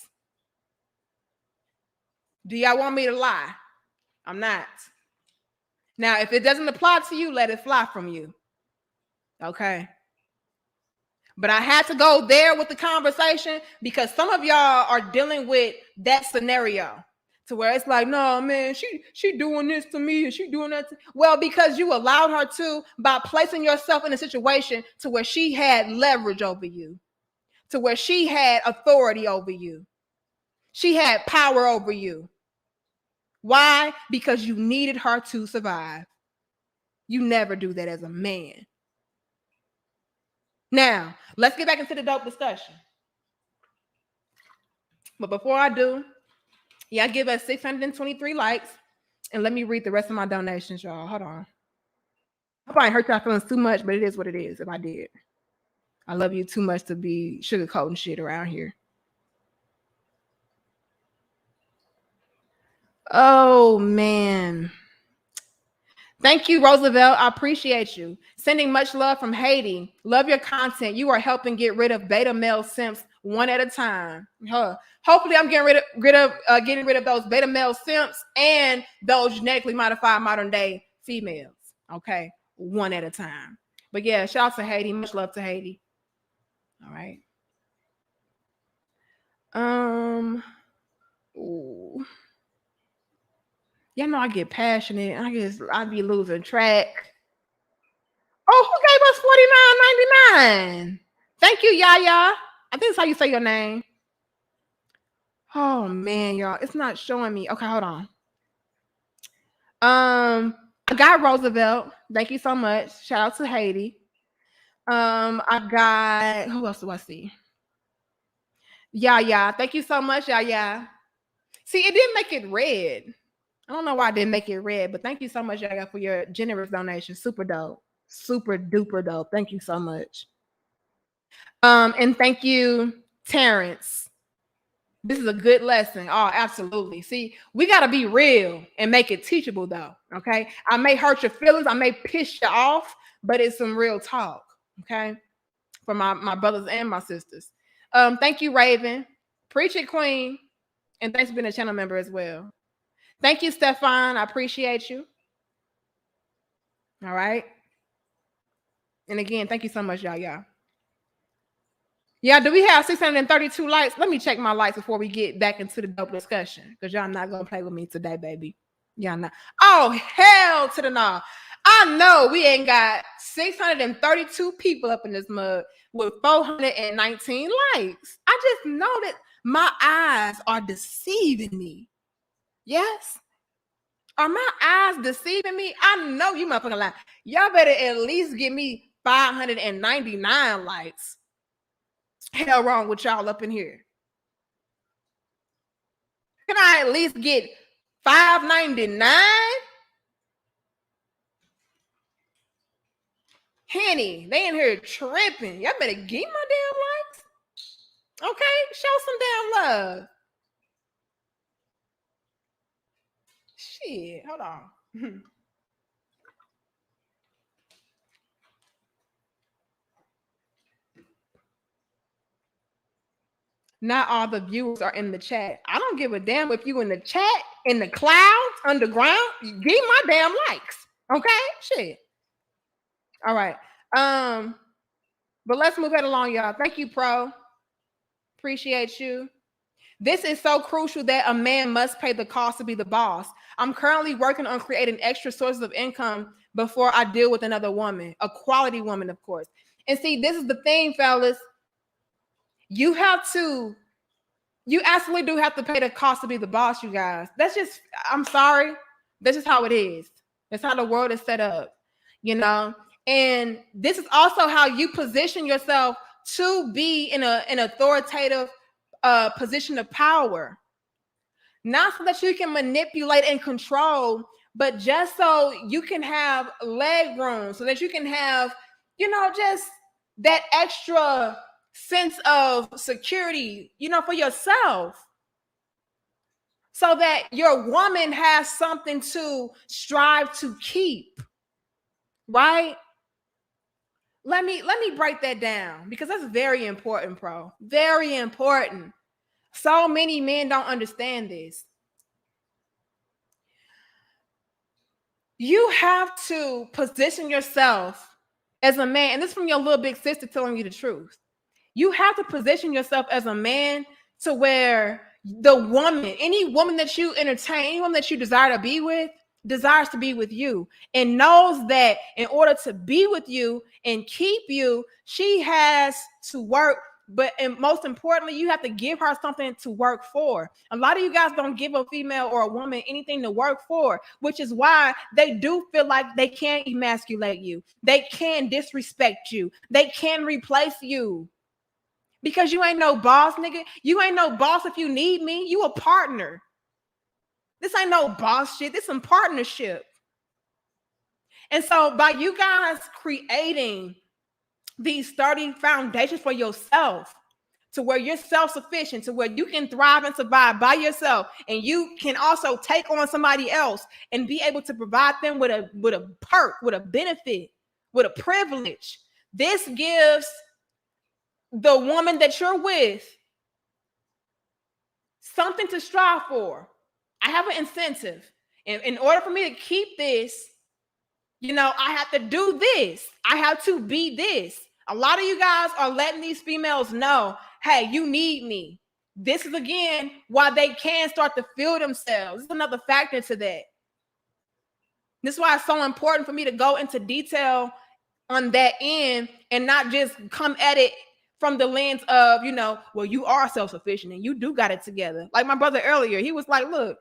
Do y'all want me to lie? I'm not. Now, if it doesn't apply to you, let it fly from you. Okay. But I had to go there with the conversation because some of y'all are dealing with that scenario to where it's like, no, man, she doing this to me and she doing that. Well, because you allowed her to by placing yourself in a situation to where she had leverage over you, to where she had authority over you. She had power over you. Why? Because you needed her to survive. You never do that as a man. Now, let's get back into the dope discussion. But before I do, y'all give us 623 likes. And let me read the rest of my donations, y'all. Hold on. I probably hurt y'all feelings too much, but it is what it is if I did. I love you too much to be sugarcoating shit around here. Oh, man. Thank you, Roosevelt. I appreciate you. Sending much love from Haiti. Love your content. You are helping get rid of beta male simps one at a time. Hopefully, I'm getting rid of those beta male simps and those genetically modified modern day females. Okay, one at a time. But yeah, shout out to Haiti. Much love to Haiti. All right. Ooh. Y'all know I get passionate. I be losing track. Oh, who gave us $49.99? Thank you, Yaya. I think that's how you say your name. Oh man, y'all, it's not showing me. Okay, hold on. I got Roosevelt. Thank you so much. Shout out to Haiti. I got who else do I see? Yaya. Thank you so much, Yaya. See, it didn't make it red. I don't know why I didn't make it red, but thank you so much, Yaya, for your generous donation. Super dope. Super duper dope. Thank you so much. And thank you, Terrence. This is a good lesson. Oh, absolutely. See, we got to be real and make it teachable, though. Okay. I may hurt your feelings. I may piss you off, but it's some real talk. Okay. For my brothers and my sisters. Thank you, Raven. Preach it, Queen. And thanks for being a channel member as well. Thank you, Stefan. I appreciate you. All right. And again, thank you so much, y'all. Yeah, do we have 632 likes? Let me check my likes before we get back into the dope discussion. Because y'all not going to play with me today, baby. Y'all not. Oh, hell to the no. I know we ain't got 632 people up in this mug with 419 likes. I just know that my eyes are deceiving me. Yes? Are my eyes deceiving me? I know you motherfucking lie. Y'all better at least give me 599 likes. Hell wrong with y'all up in here. Can I at least get 599? Henny, they in here tripping. Y'all better give my damn likes. Okay, show some damn love. Shit, hold on. Not all the viewers are in the chat. I don't give a damn if you in the chat, in the clouds, underground. Give my damn likes. Okay? Shit. All right. But let's move it along, y'all. Thank you, Pro. Appreciate you. This is so crucial that a man must pay the cost to be the boss. I'm currently working on creating extra sources of income before I deal with another woman, a quality woman, of course. And see, this is the thing, fellas. You absolutely do have to pay the cost to be the boss, you guys. I'm sorry. That's just how it is. That's how the world is set up, you know? And this is also how you position yourself to be in an authoritative position of power. Not so that you can manipulate and control, but just so you can have leg room, so that you can have, just that extra sense of security, for yourself. So that your woman has something to strive to keep. Right? Let me break that down because that's very important, Pro. Very important. So many men don't understand this. You have to position yourself as a man, and this is from your little big sister telling you the truth. You have to position yourself as a man to where the woman, any woman that you entertain, any woman that you desire to be with, desires to be with you and knows that in order to be with you and keep you, she has to work. But and most importantly, you have to give her something to work for. A lot of you guys don't give a female or a woman anything to work for, which is why they do feel like they can emasculate you. They can disrespect you. They can replace you. Because you ain't no boss, nigga. You ain't no boss if you need me. You a partner. This ain't no boss shit. This some partnership. And so by you guys creating these sturdy foundations for yourself to where you're self-sufficient, to where you can thrive and survive by yourself, and you can also take on somebody else and be able to provide them with a perk, with a benefit, with a privilege. This gives the woman that you're with something to strive for. I have an incentive. And in order for me to keep this, I have to do this. I have to be this. A lot of you guys are letting these females know, hey, you need me. This is again why they can start to feel themselves. This is another factor to that. This is why it's so important for me to go into detail on that end and not just come at it from the lens of, well, you are self-sufficient and you do got it together. Like my brother earlier, he was like, look,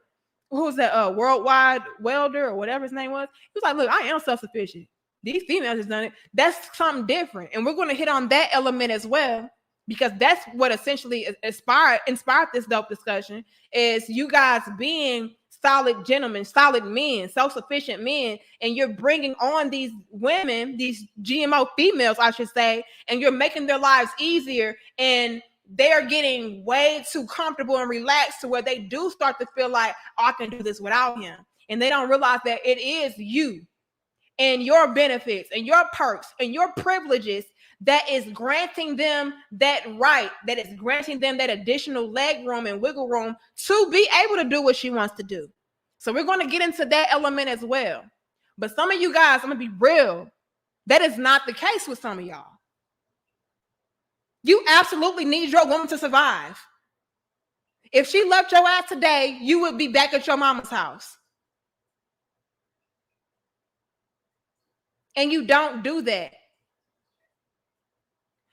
who was that worldwide welder or whatever his name was? He was like, look, I am self-sufficient. These females has done it. That's something different. And we're going to hit on that element as well, because that's what essentially inspired this dope discussion, is you guys being solid gentlemen, solid men, self-sufficient men, and you're bringing on these women, these GMO females, I should say, and you're making their lives easier, and they're getting way too comfortable and relaxed to where they do start to feel like, oh, I can do this without him. And they don't realize that it is you and your benefits and your perks and your privileges that is granting them that right, that is granting them that additional leg room and wiggle room to be able to do what she wants to do. So we're going to get into that element as well. But some of you guys, I'm going to be real, that is not the case with some of y'all. You absolutely need your woman to survive. If she left your ass today, you would be back at your mama's house. And you don't do that.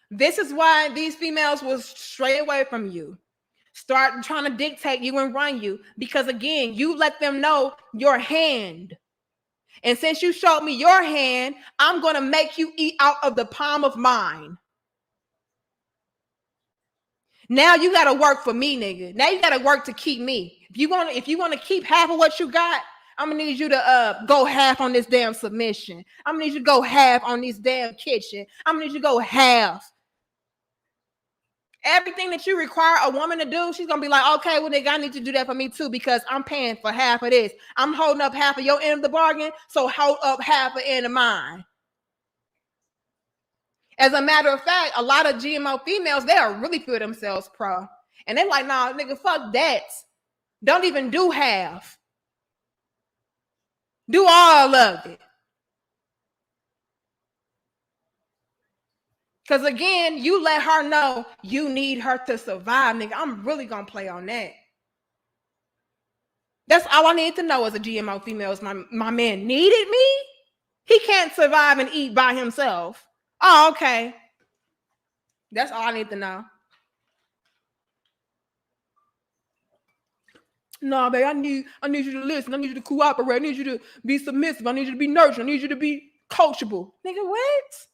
This is why these females will stray away from you. Start trying to dictate you and run you. Because again, you let them know your hand. And since you showed me your hand, I'm going to make you eat out of the palm of mine. Now you got to work for me, nigga. Now you got to work to keep me. If you want to keep half of what you got, I'm going to need you to go half on this damn submission. I'm going to need you to go half on this damn kitchen. I'm going to need you to go half. Everything that you require a woman to do, she's going to be like, okay, well, nigga, I need you to do that for me too, because I'm paying for half of this. I'm holding up half of your end of the bargain, so hold up half of end of mine. As a matter of fact, a lot of GMO females, they are really feel themselves pro. And they're like, nah, nigga, fuck that. Don't even do half. Do all of it. Because again, you let her know you need her to survive, nigga. I'm really going to play on that. That's all I need to know as a GMO female is my man needed me. He can't survive and eat by himself. Oh, okay. That's all I need to know. No, babe, I need you to listen. I need you to cooperate. I need you to be submissive. I need you to be nurturing. I need you to be coachable. Nigga, what?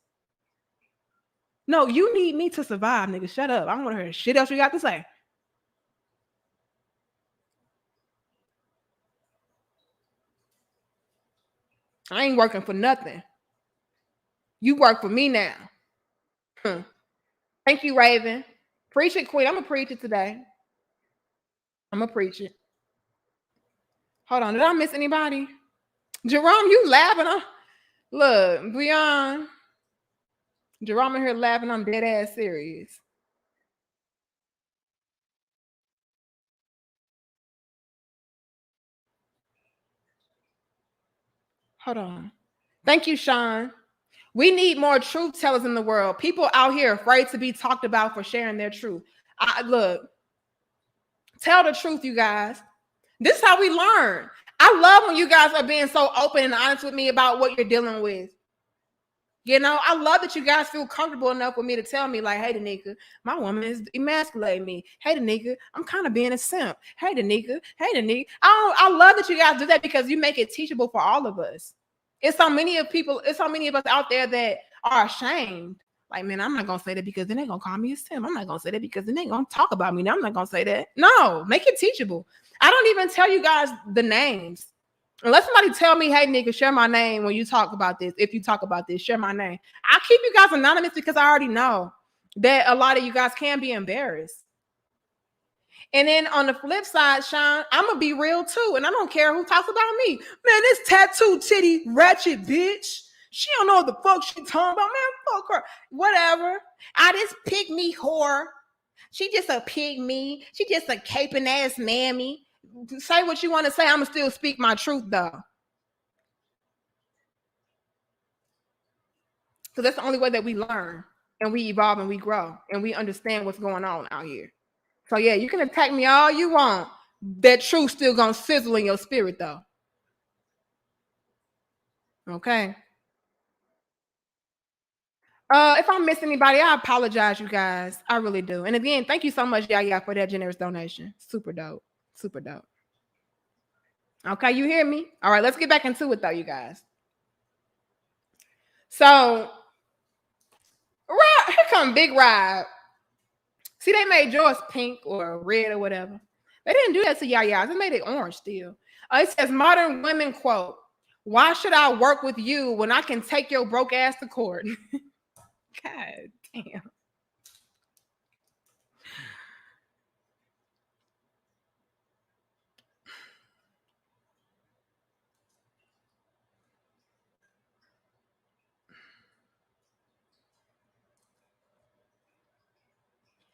No, you need me to survive, nigga. Shut up. I don't want to hear shit else you got to say. I ain't working for nothing. You work for me now. Thank you, Raven. Preach it, Queen. I'm going to preach it today. I'm going to preach it. Hold on. Did I miss anybody? Jerome, you laughing? Huh? Look, Beyond. Jerome in here laughing. I'm dead ass serious. Hold on. Thank you, Sean. We need more truth tellers in the world. People out here afraid to be talked about for sharing their truth. Look, tell the truth, you guys. This is how we learn. I love when you guys are being so open and honest with me about what you're dealing with. You know, I love that you guys feel comfortable enough with me to tell me, like, hey, Danica, my woman is emasculating me. Hey, Danica, I'm kind of being a simp. Hey, Danica. I love that you guys do that because you make it teachable for all of us. It's so many of us out there that are ashamed. Like, man, I'm not gonna say that because then they're gonna call me a simp. I'm not gonna say that because then they're gonna talk about me. Now I'm not gonna say that. No, make it teachable. I don't even tell you guys the names. Unless somebody tell me, hey, nigga, share my name when you talk about this. If you talk about this, share my name. I keep you guys anonymous because I already know that a lot of you guys can be embarrassed. And then on the flip side, Sean, I'm going to be real too. And I don't care who talks about me. Man, this tattoo titty ratchet bitch. She don't know what the fuck she talking about. Man, fuck her. Whatever. I just pick me whore. She just a pig me. She just a caping ass mammy. Say what you want to say. I'm going to still speak my truth, though. Because that's the only way that we learn and we evolve and we grow and we understand what's going on out here. So, yeah, you can attack me all you want. That truth still going to sizzle in your spirit, though. Okay. If I miss anybody, I apologize, you guys. I really do. And again, thank you so much, Yaya, for that generous donation. Super dope. Super dope. Okay, you hear me? All right, let's get back into it, though, you guys. So, here come Big Rob. See, they made yours pink or red or whatever. They didn't do that to Yaya. They made it orange still. It says, modern women quote, why should I work with you when I can take your broke ass to court? God damn.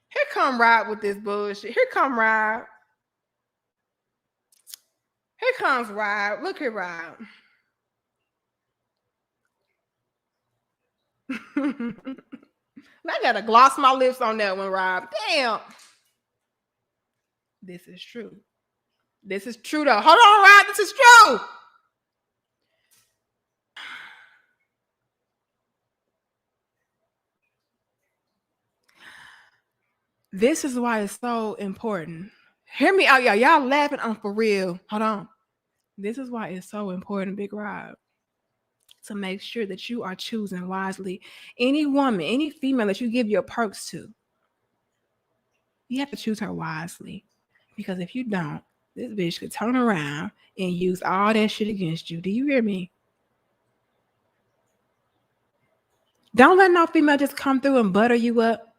Here come Rob with this bullshit. Here come Rob. Here comes Rob. Look at Rob. I gotta gloss my lips on that one, Rob. Damn. This is true. This is true though. Hold on, Rob. This is true. This is why it's so important. Hear me out, y'all. Y'all laughing on for real. Hold on. This is why it's so important, Big Rob, to make sure that you are choosing wisely. Any woman, any female that you give your perks to, you have to choose her wisely. Because if you don't, this bitch could turn around and use all that shit against you. Do you hear me? Don't let no female just come through and butter you up.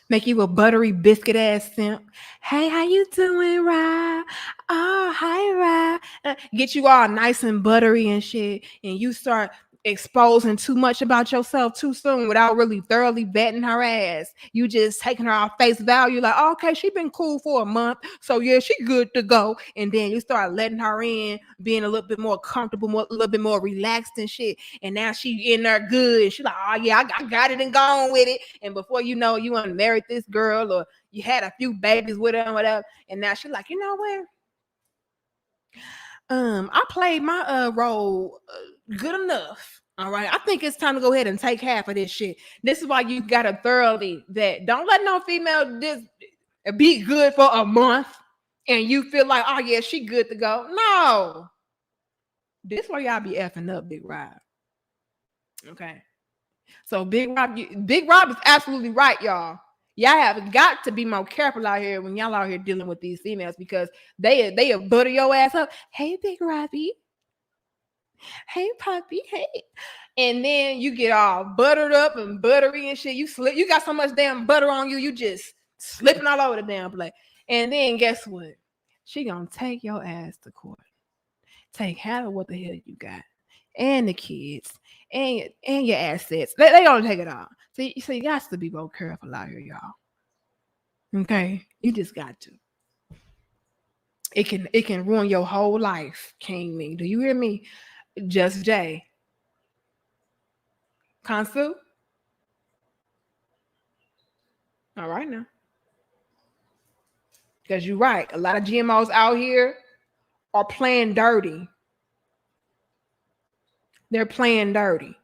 Make you a buttery biscuit ass simp. Hey, how you doing, Rob? Oh, hi, Rob. Get you all nice and buttery and shit. And you start exposing too much about yourself too soon without really thoroughly vetting her ass. You just taking her off face value, like, oh, okay, she been cool for a month, so yeah, she good to go. And then you start letting her in, being a little bit more comfortable, a little bit more relaxed and shit. And now she in there good. And she like, oh yeah, I got it and gone with it. And before you know, you unmarried this girl or you had a few babies with her and whatever. And now she like, you know what? I played my role good enough. All right. I think it's time to go ahead and take half of this shit. This is why you gotta thoroughly vet. Don't let no female just be good for a month and you feel like, oh yeah, she good to go. No. This is why y'all be effing up, Big Rob. Okay. So Big Rob is absolutely right, y'all. Y'all have got to be more careful out here when y'all out here dealing with these females because they butter your ass up. Hey, Big Robbie. Hey, puppy. Hey. And then you get all buttered up and buttery and shit. You got so much damn butter on you, you just slipping all over the damn place. And then guess what? She gonna take your ass to court. Take half of what the hell you got. And the kids. And your assets. They don't take it all. So you got to be more careful out here, y'all. Okay? You just got to. It can ruin your whole life, King Me. Do you hear me? Just Jay. Kansu? All right now. Because you're right. A lot of GMOs out here are playing dirty. They're playing dirty.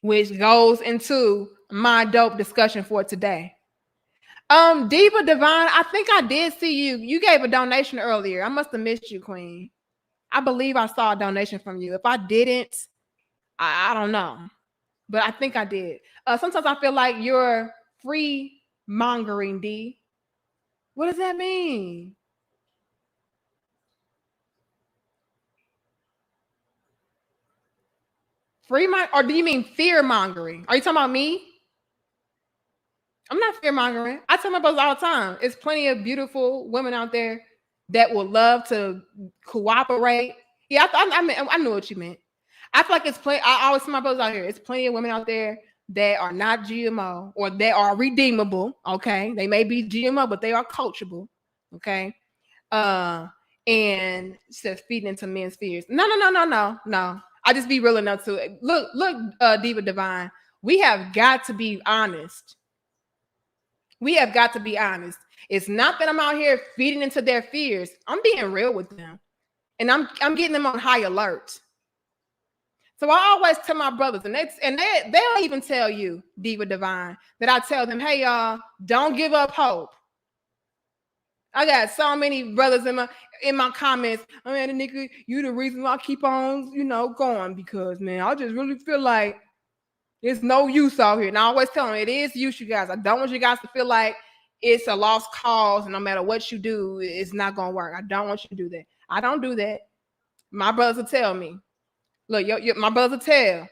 Which goes into my dope discussion for today. Diva Divine, I think I did see you. You gave a donation earlier. I must have missed you, Queen. I believe I saw a donation from you. If I didn't, I don't know. But I think I did. Sometimes I feel like you're free mongering, D. What does that mean? Free mongering? Or do you mean fear mongering? Are you talking about me? I'm not fear mongering. I tell my brothers all the time. It's plenty of beautiful women out there that would love to cooperate. Yeah, I knew what you meant. I feel like it's plenty. I always see my brothers out here. It's plenty of women out there that are not GMO or they are redeemable. Okay, they may be GMO, but they are coachable. Okay, and says feeding into men's fears. No. I just be real enough to it. Look, Diva Divine. We have got to be honest. We have got to be honest. It's not that I'm out here feeding into their fears. I'm being real with them, and I'm getting them on high alert. So I always tell my brothers, and they'll even tell you, Diva Divine, that I tell them, hey y'all, don't give up hope. I got so many brothers in my comments. I mean, nigga, you the reason why I keep on, going, because man, I just really feel like there's no use out here. And I always tell them it is use, you guys. I don't want you guys to feel like it's a lost cause, and no matter what you do, it's not gonna work. I don't want you to do that. I don't do that. My brothers will tell me. Look, my brothers will tell.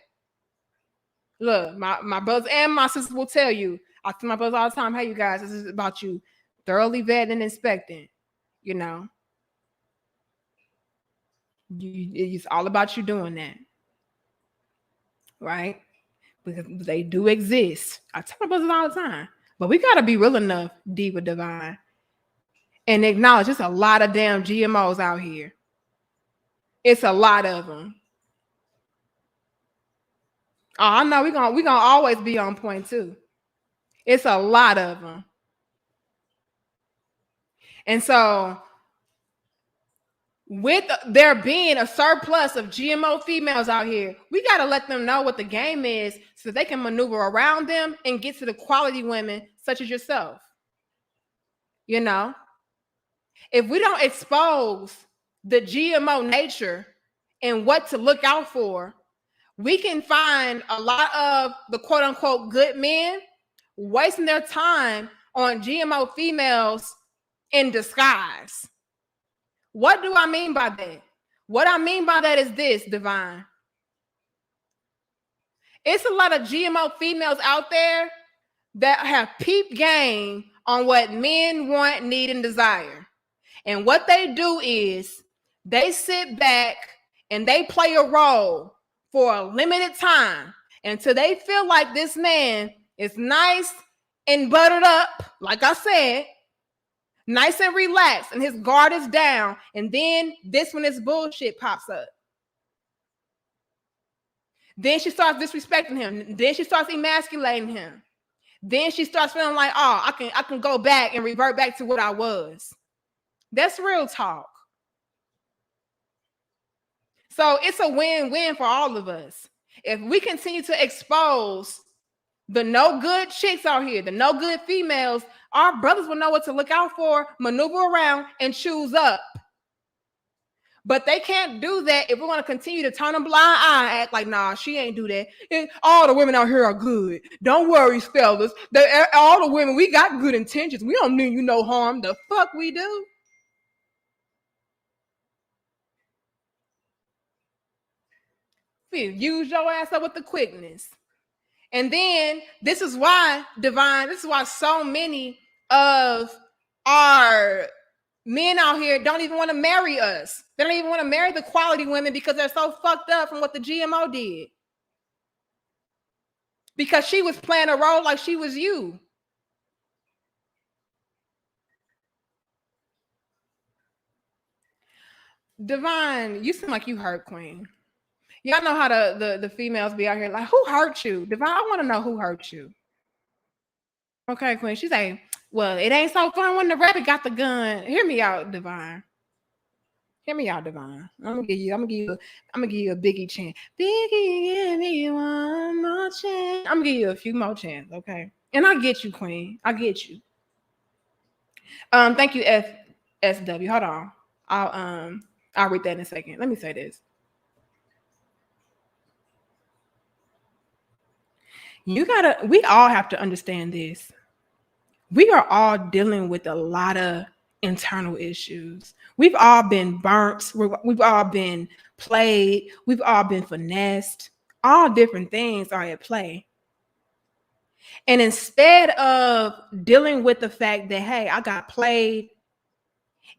Look, my brothers and my sisters will tell you. I tell my brothers all the time, hey, you guys, this is about you thoroughly vetting and inspecting. It's all about you doing that. Right? Because they do exist. I tell my brothers all the time. But we got to be real enough, Diva Divine, and acknowledge there's a lot of damn GMOs out here. It's a lot of them. Oh, I know we're gonna always be on point too. It's a lot of them. And so with there being a surplus of GMO females out here, we got to let them know what the game is so they can maneuver around them and get to the quality women such as yourself. If we don't expose the GMO nature and what to look out for, we can find a lot of the quote unquote good men wasting their time on GMO females in disguise. What do I mean by that? What I mean by that is this, Divine. It's a lot of GMO females out there that have peep game on what men want, need, and desire. And what they do is they sit back and they play a role for a limited time until they feel like this man is nice and buttered up, like I said, nice and relaxed, and his guard is down. And then this when this bullshit pops up. Then she starts disrespecting him. Then she starts emasculating him. Then she starts feeling like, oh, I can go back and revert back to what I was. That's real talk. So it's a win-win for all of us. If we continue to expose the no good chicks out here, the no good females, our brothers will know what to look out for, maneuver around, and choose up. But they can't do that if we want to continue to turn a blind eye and act like, nah, she ain't do that. All the women out here are good. Don't worry, fellas. All the women, we got good intentions. We don't mean you no harm. The fuck we do? Use your ass up with the quickness. And then this is why, Divine, this is why so many of our men out here don't even want to marry us. They don't even want to marry the quality women because they're so fucked up from what the GMO did. Because she was playing a role like she was you. Divine, you seem like you hurt Queen. Y'all know how the females be out here like, who hurt you? Divine, I want to know who hurt you. Okay, Queen. She's like, well, it ain't so fun when the rabbit got the gun. Hear me out, Divine. Hear me out, Divine. I'm gonna give you a Biggie chant. Biggie, give me one more chance. I'm gonna give you a few more chances, okay? And I get you, Queen. I get you. Thank you, SW. Hold on. I'll read that in a second. Let me say this. We all have to understand this. We are all dealing with a lot of internal issues. We've all been burnt. We've all been played. We've all been finessed. All different things are at play. And instead of dealing with the fact that, hey, I got played,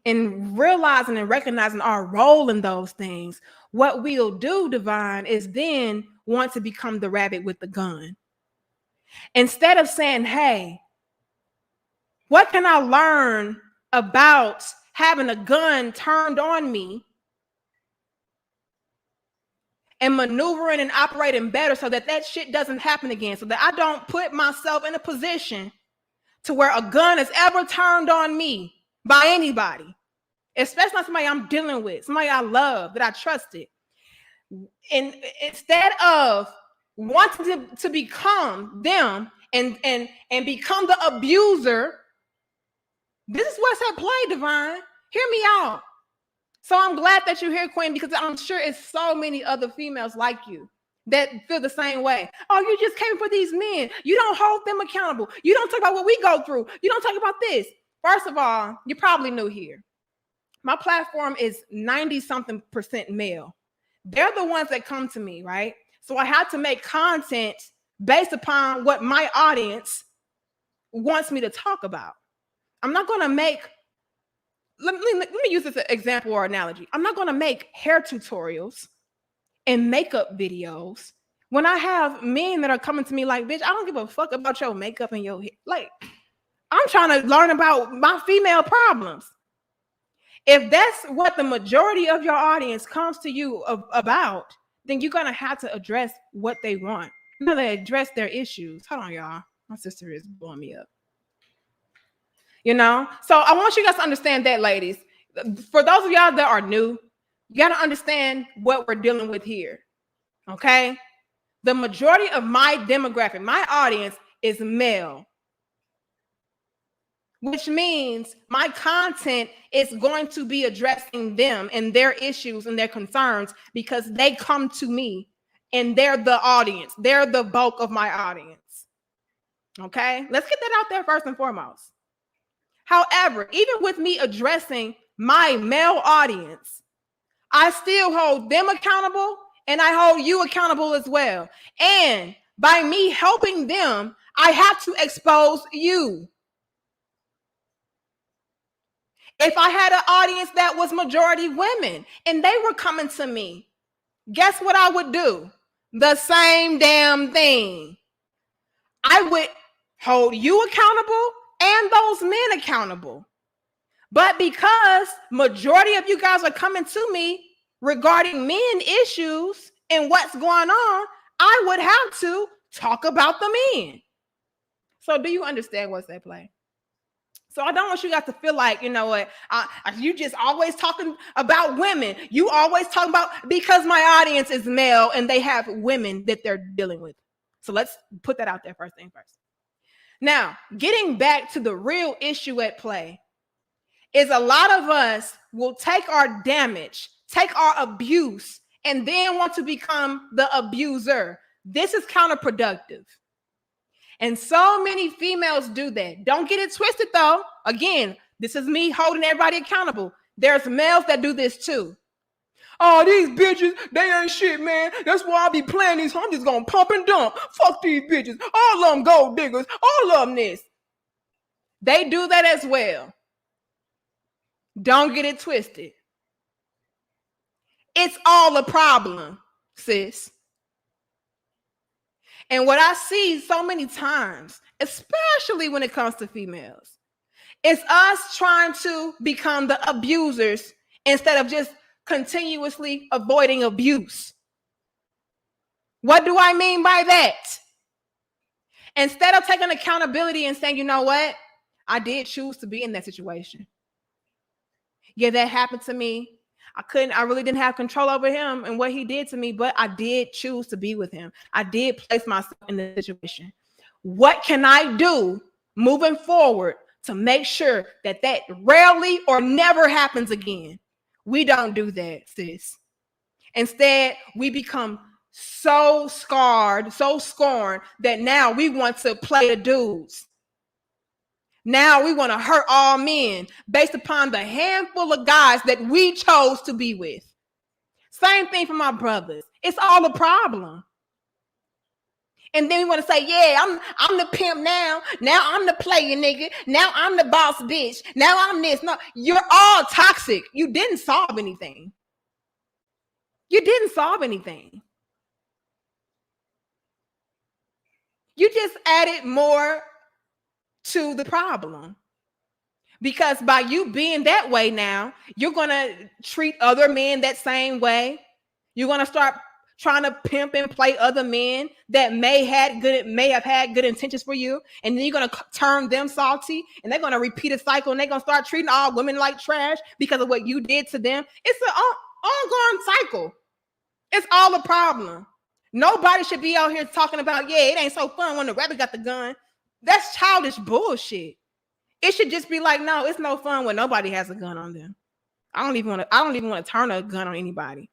and realizing and recognizing our role in those things, what we'll do, Divine, is then want to become the rabbit with the gun. Instead of saying, hey, what can I learn about having a gun turned on me and maneuvering and operating better so that shit doesn't happen again, so that I don't put myself in a position to where a gun is ever turned on me by anybody, especially not somebody I'm dealing with, somebody I love, that I trusted. And instead of wanting to become them and become the abuser, this is what's at play, Divine. Hear me out. So I'm glad that you're here, Queen, because I'm sure it's so many other females like you that feel the same way. Oh, you just came for these men. You don't hold them accountable. You don't talk about what we go through. You don't talk about this. First of all, you're probably new here. My platform is 90-something% male. They're the ones that come to me, right? So I have to make content based upon what my audience wants me to talk about. I'm not going to make, let me use this example or analogy. I'm not going to make hair tutorials and makeup videos when I have men that are coming to me like, bitch, I don't give a fuck about your makeup and your hair. Like, I'm trying to learn about my female problems. If that's what the majority of your audience comes to you about, then you're going to have to address what they want. You know, they address their issues. Hold on, y'all. My sister is blowing me up. You know? So I want you guys to understand that, ladies. For those of y'all that are new, you got to understand what we're dealing with here. Okay? The majority of my demographic, my audience, is male, which means my content is going to be addressing them and their issues and their concerns because they come to me and they're the audience. They're the bulk of my audience. Okay? Let's get that out there first and foremost. However, even with me addressing my male audience, I still hold them accountable and I hold you accountable as well. And by me helping them, I have to expose you. If I had an audience that was majority women and they were coming to me, guess what I would do? The same damn thing. I would hold you accountable and those men accountable. But because majority of you guys are coming to me regarding men issues and what's going on, I would have to talk about the men. So do you understand what's at play? So I don't want you guys to feel like, you know what, you just always talking about women. You always talking about, because my audience is male and they have women that they're dealing with. So let's put that out there first thing first. Now, getting back to the real issue at play is a lot of us will take our damage, take our abuse, and then want to become the abuser. This is counterproductive. And so many females do that. Don't get it twisted though. Again, this is me holding everybody accountable. There's males that do this too. Oh, these bitches, they ain't shit, man. That's why I be playing these. I'm just gonna pump and dump. Fuck these bitches. All of them gold diggers. All of them this. They do that as well. Don't get it twisted. It's all a problem, sis. And what I see so many times, especially when it comes to females, is us trying to become the abusers instead of just continuously avoiding abuse. What do I mean by that? Instead of taking accountability and saying, you know what? I did choose to be in that situation. Yeah, that happened to me. I really didn't have control over him and what he did to me, but I did choose to be with him. I did place myself in the situation. What can I do moving forward to make sure that that rarely or never happens again? We don't do that, sis. Instead, we become so scarred, so scorned that now we want to play the dudes. Now we want to hurt all men based upon the handful of guys that we chose to be with. Same thing for my brothers. It's all a problem. And then we want to say, yeah, I'm the pimp now. Now I'm the player, nigga. Now I'm the boss bitch. Now I'm this. No, you're all toxic. You didn't solve anything. You didn't solve anything. You just added more to the problem. Because by you being that way now, you're going to treat other men that same way. You're going to start trying to pimp and play other men that may have had good intentions for you. And then you're going to turn them salty, and they're going to repeat a cycle, and they're going to start treating all women like trash because of what you did to them. It's an ongoing cycle. It's all a problem. Nobody should be out here talking about, yeah, it ain't so fun when the rapper got the gun. That's childish bullshit. It should just be like, no, it's no fun when nobody has a gun on them. I don't even want to turn a gun on anybody.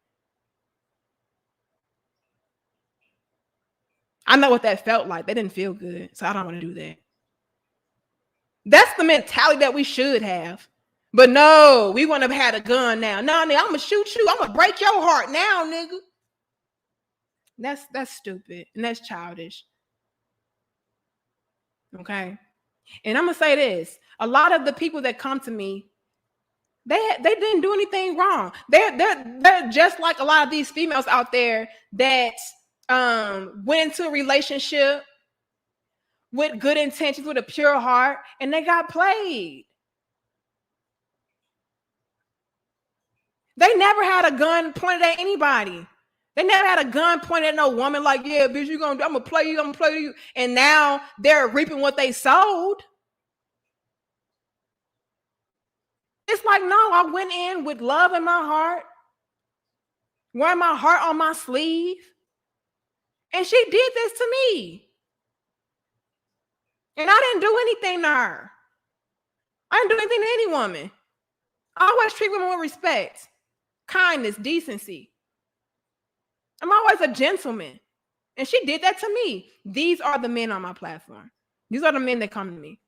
I know what that felt like. That didn't feel good. So I don't want to do that. That's the mentality that we should have. But no, we want to have had a gun now. No, nigga, I'm going to shoot you. I'm going to break your heart now, nigga. That's stupid. And that's childish. Okay. And I'm going to say this. A lot of the people that come to me, they didn't do anything wrong. They're just like a lot of these females out there that went into a relationship with good intentions, with a pure heart, and they got played. They never had a gun pointed at anybody. They never had a gun pointed at no woman like, yeah, bitch, I'm gonna play you. And now they're reaping what they sowed. It's like, no, I went in with love in my heart, wearing my heart on my sleeve. And she did this to me. And I didn't do anything to her. I didn't do anything to any woman. I always treat women with respect, kindness, decency. I'm always a gentleman. And she did that to me. These are the men on my platform. These are the men that come to me.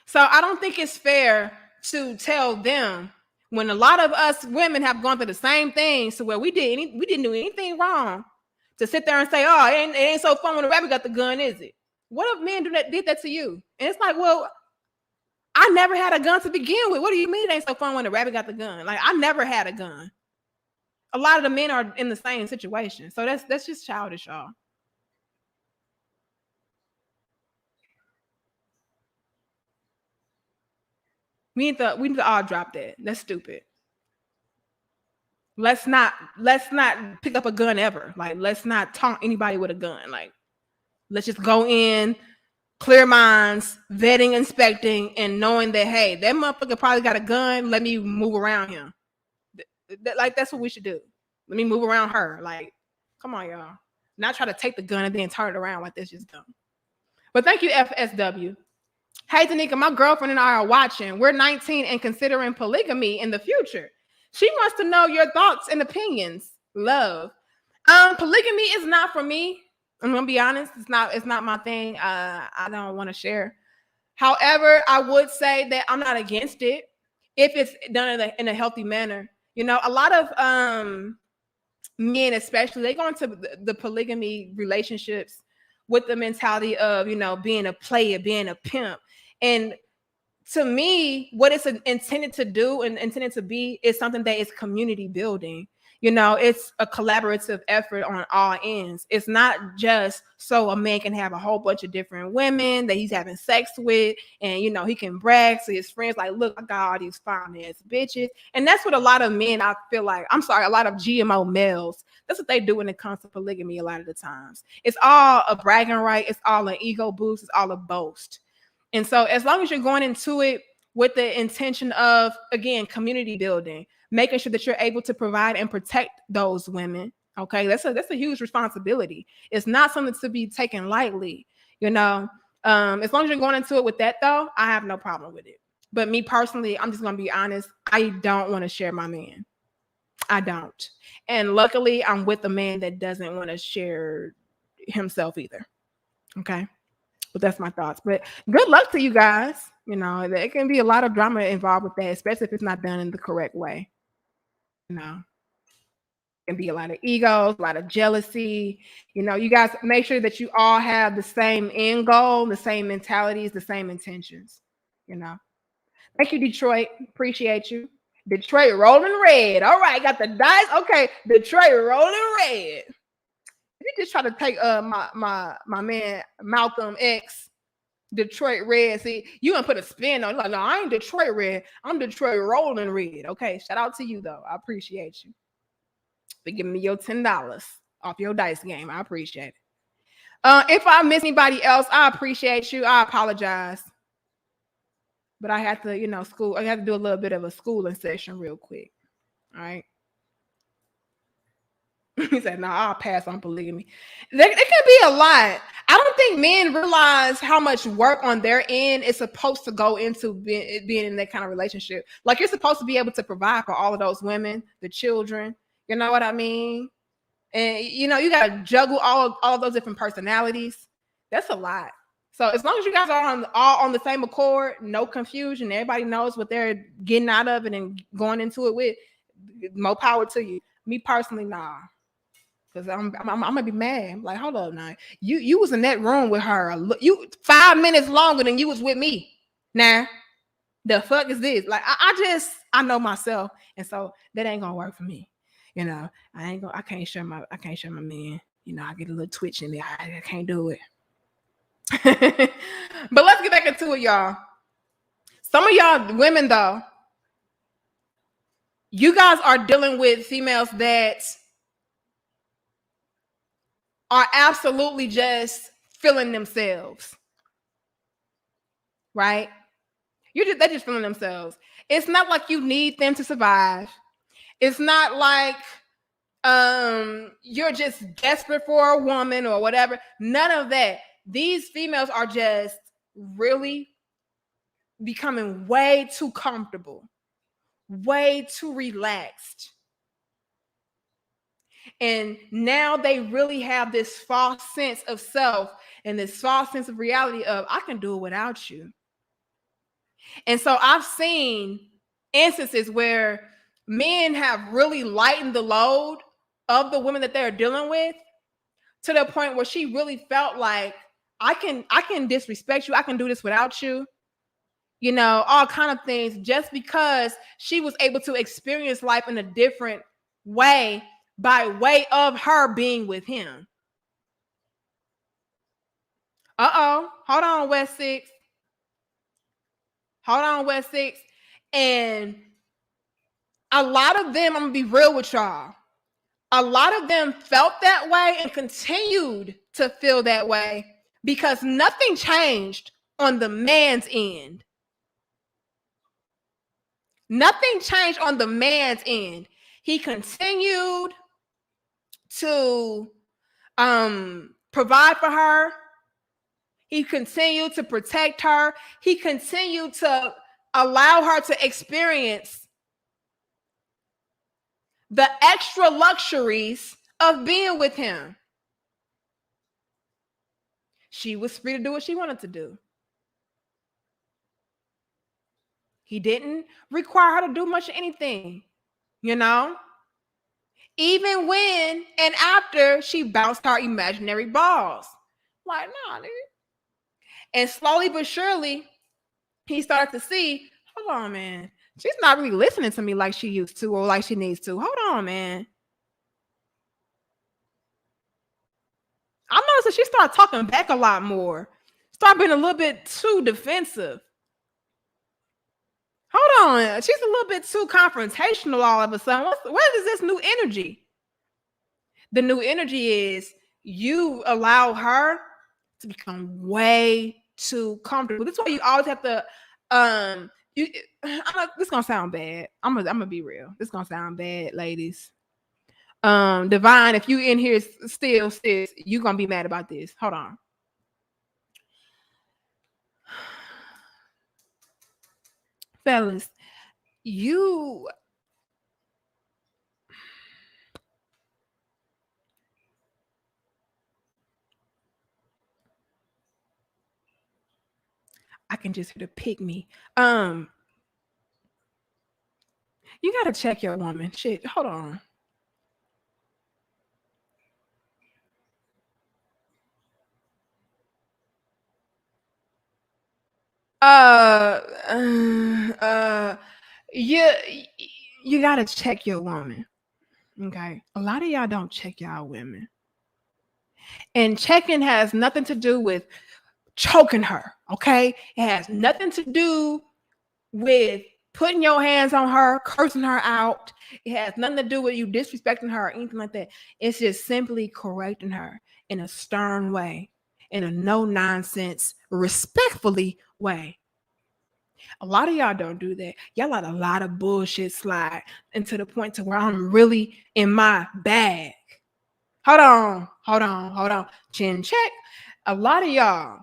So I don't think it's fair to tell them, when a lot of us women have gone through the same things, to where we didn't do anything wrong, to sit there and say, oh, it ain't so fun when the rapper got the gun, is it? What if men did that to you? And it's like, well, I never had a gun to begin with. What do you mean it ain't so fun when the rapper got the gun? Like, I never had a gun. A lot of the men are in the same situation. So that's just childish, y'all. We need to all drop that. That's stupid. Let's not pick up a gun ever. Like, let's not taunt anybody with a gun. Like, let's just go in, clear minds, vetting, inspecting, and knowing that, hey, that motherfucker probably got a gun. Let me move around him. Like, that's what we should do. Let me move around her. Like, come on, y'all. Not try to take the gun and then turn it around like that's just dumb. But thank you, FSW. Hey, Tanika, my girlfriend and I are watching. We're 19 and considering polygamy in the future. She wants to know your thoughts and opinions. Love. Polygamy is not for me. I'm gonna be honest. It's not my thing. I don't want to share. However, I would say that I'm not against it if it's done in a healthy manner. You know, a lot of men, especially, they go into the polygamy relationships with the mentality of, you know, being a player, being a pimp. And to me, what it's intended to do and intended to be is something that is community building. it's a collaborative effort on all ends. It's not just so a man can have a whole bunch of different women that he's having sex with, and he can brag to his friends like, look, I got all these fine ass bitches. And that's what a lot of men, I feel like, I'm sorry, a lot of GMO males, that's what they do when it comes to polygamy a lot of the times. It's all a bragging right, it's all an ego boost, it's all a boast. And so as long as you're going into it with the intention of, again, community building, making sure that you're able to provide and protect those women. Okay, that's a huge responsibility. It's not something to be taken lightly, As long as you're going into it with that, though, I have no problem with it. But me personally, I'm just gonna be honest. I don't want to share my man. I don't. And luckily, I'm with a man that doesn't want to share himself either. Okay. But that's my thoughts. But good luck to you guys. There can be a lot of drama involved with that, especially if it's not done in the correct way. Can be a lot of egos, a lot of jealousy. You guys make sure that you all have the same end goal, the same mentalities, the same intentions. Thank you, Detroit. Appreciate you. Detroit rolling red. All right, got the dice. Okay, Detroit rolling red. You just try to take my man Malcolm X, Detroit red. See, you gonna put a spin on it. Like, no, I ain't Detroit red. I'm Detroit rolling red. Okay, shout out to you though. I appreciate you for giving me your $10 off your dice game. I appreciate it. If I miss anybody else, I appreciate you. I apologize, but I had to, school. I had to do a little bit of a schooling session real quick. All right. He said, no, I'll pass on polygamy. It can be a lot. I don't think men realize how much work on their end is supposed to go into being in that kind of relationship. Like, you're supposed to be able to provide for all of those women, the children. You know what I mean? And, you got to juggle all of those different personalities. That's a lot. So as long as you guys are all on the same accord, no confusion, everybody knows what they're getting out of it and going into it with, more power to you. Me personally, nah. Because I'm gonna be mad. I'm like, hold up now. You was in that room with her. You 5 minutes longer than you was with me. Now, the fuck is this? Like, I know myself, and so that ain't gonna work for me. I can't share my man. I get a little twitch in there. I can't do it. But let's get back into it, y'all. Some of y'all women, though, you guys are dealing with females that are absolutely just feeling themselves, right? They're just feeling themselves. It's not like you need them to survive. It's not like you're just desperate for a woman or whatever. None of that. These females are just really becoming way too comfortable, way too relaxed. And now they really have this false sense of self and this false sense of reality of, I can do it without you. And so I've seen instances where men have really lightened the load of the women that they're dealing with to the point where she really felt like, I can disrespect you. I can do this without you. All kind of things, just because she was able to experience life in a different way by way of her being with him. Hold on, West 6. Hold on, West 6. And a lot of them, I'm gonna be real with y'all, a lot of them felt that way and continued to feel that way because nothing changed on the man's end. Nothing changed on the man's end. He continued to provide for her. He continued to protect her. He continued to allow her to experience the extra luxuries of being with him. She was free to do what she wanted to do. He didn't require her to do much of anything, even when and after she bounced her imaginary balls. Like, nah, nigga. And slowly but surely, he started to see, hold on, man, she's not really listening to me like she used to or like she needs to. Hold on, man. I noticed that she started talking back a lot more. Start being a little bit too defensive. Hold on. She's a little bit too confrontational all of a sudden. What is this new energy? The new energy is you allow her to become way too comfortable. This is why you always have to this gonna sound bad. I'm gonna be real. This gonna sound bad, ladies. Divine, if you in here still, sis, you gonna be mad about this. Hold on. Fellas, I can just hear the pick me. You gotta check your woman. Shit, hold on. You gotta check your woman. Okay. A lot of y'all don't check y'all women. And checking has nothing to do with choking her. Okay. It has nothing to do with putting your hands on her, cursing her out. It has nothing to do with you disrespecting her or anything like that. It's just simply correcting her in a stern way, in a no nonsense, respectfully way. A lot of y'all don't do that. Y'all let a lot of bullshit slide, and to the point to where I'm really in my bag. Hold on. Chin check. A lot of y'all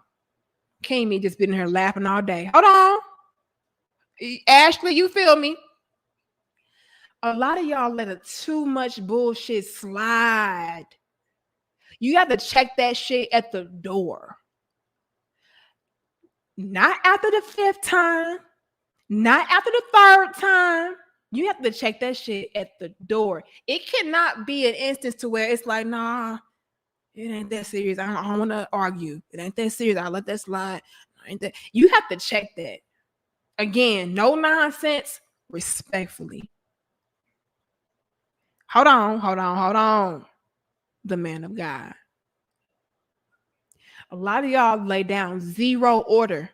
can't me just been here laughing all day. Hold on. Ashley, you feel me? A lot of y'all let too much bullshit slide. You have to check that shit at the door. Not after the 5th time, not after the 3rd time. You have to check that shit at the door. It cannot be an instance to where it's like, nah, it ain't that serious. I don't want to argue. It ain't that serious. I'll let that slide. You have to check that. Again, no nonsense, respectfully. Hold on. The man of God. A lot of y'all lay down 0 order.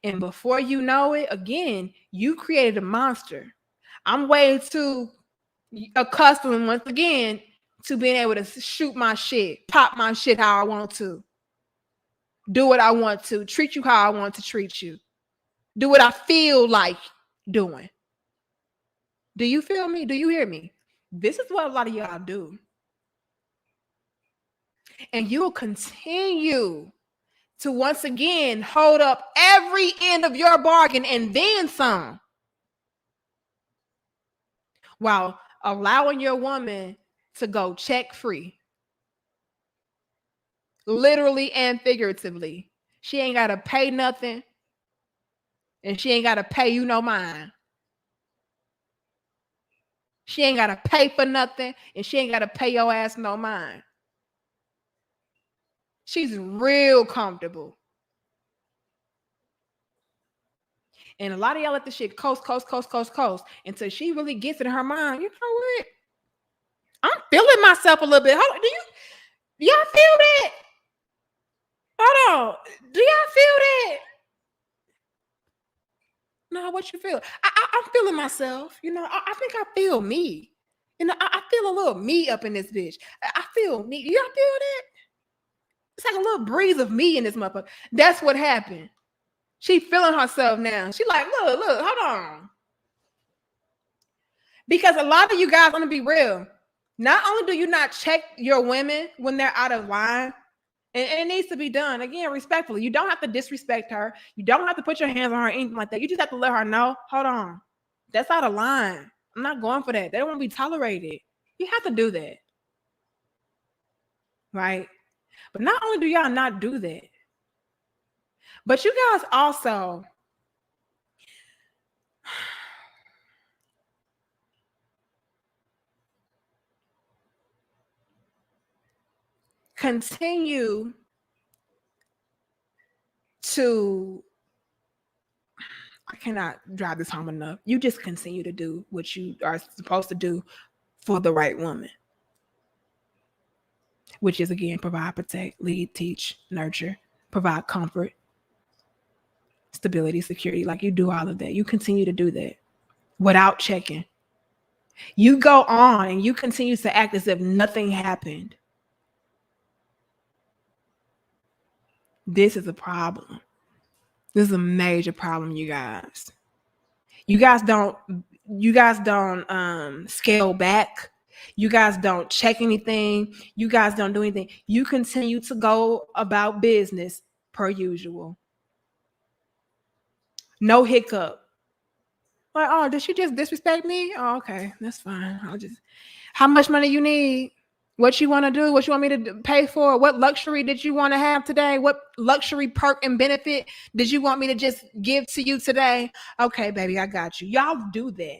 And before you know it, again, you created a monster. I'm way too accustomed, once again, to being able to shoot my shit, pop my shit how I want to, do what I want to, treat you how I want to treat you, do what I feel like doing. Do you feel me? Do you hear me? This is what a lot of y'all do. And you'll continue to once again hold up every end of your bargain and then some, while allowing your woman to go check free. Literally and figuratively. She ain't got to pay nothing, and she ain't got to pay you no mind. She ain't got to pay for nothing, and she ain't got to pay your ass no mind. She's real comfortable. And a lot of y'all let the shit coast until she really gets it in her mind. You know what? I'm feeling myself a little bit. Hold on. Y'all feel that? Hold on. Do y'all feel that? No, what you feel? I'm feeling myself. You know, I think I feel me. You know, I feel a little me up in this bitch. I feel me. Y'all feel that? It's like a little breeze of me in this motherfucker. That's what happened. She feeling herself now. She like, look, hold on. Because a lot of you guys, I'm gonna be real. Not only do you not check your women when they're out of line, and it needs to be done, again, respectfully. You don't have to disrespect her. You don't have to put your hands on her or anything like that. You just have to let her know, hold on, that's out of line. I'm not going for that. They don't want to be tolerated. You have to do that. Right? But not only do y'all not do that, but you guys also continue to, I cannot drive this home enough. You just continue to do what you are supposed to do for the right woman. which is again provide, protect, lead, teach, nurture, provide comfort, stability, security. Like you do all of that. You continue to do that without checking. You go on and you continue to act as if nothing happened. This is a problem. This is a major problem, you guys. You guys don't scale back. You guys don't check anything. You guys don't do anything. You continue to go about business per usual. No hiccup. Like, oh, did she just disrespect me? Oh, okay, that's fine. How much money you need? What you want to do? What you want me to pay for? What luxury did you want to have today? What luxury perk and benefit did you want me to just give to you today? Okay, baby, I got you. Y'all do that.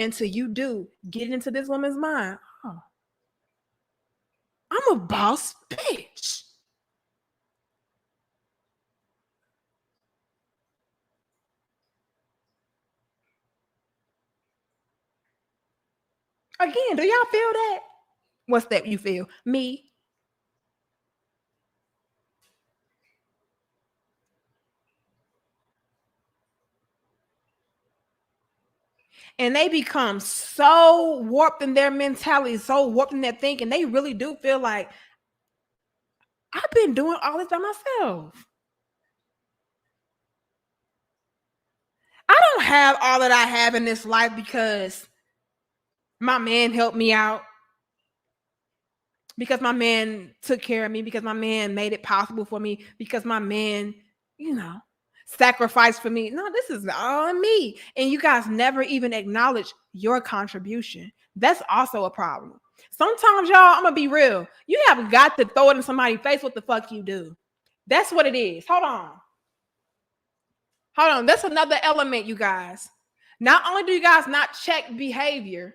Until you do get into this woman's mind. Oh, I'm a boss bitch. Again, do y'all feel that? What's that you feel? Me. And they become so warped in their mentality, so warped in their thinking. They really do feel like, I've been doing all this by myself. I don't have all that I have in this life because my man helped me out, because my man took care of me, because my man made it possible for me, because my man, sacrificed for me. No, this is all me. And you guys never even acknowledge your contribution. That's also a problem. Sometimes, y'all, I'm gonna be real. You have got to throw it in somebody's face what the fuck you do. That's what it is. Hold on. That's another element, you guys. Not only do you guys not check behavior,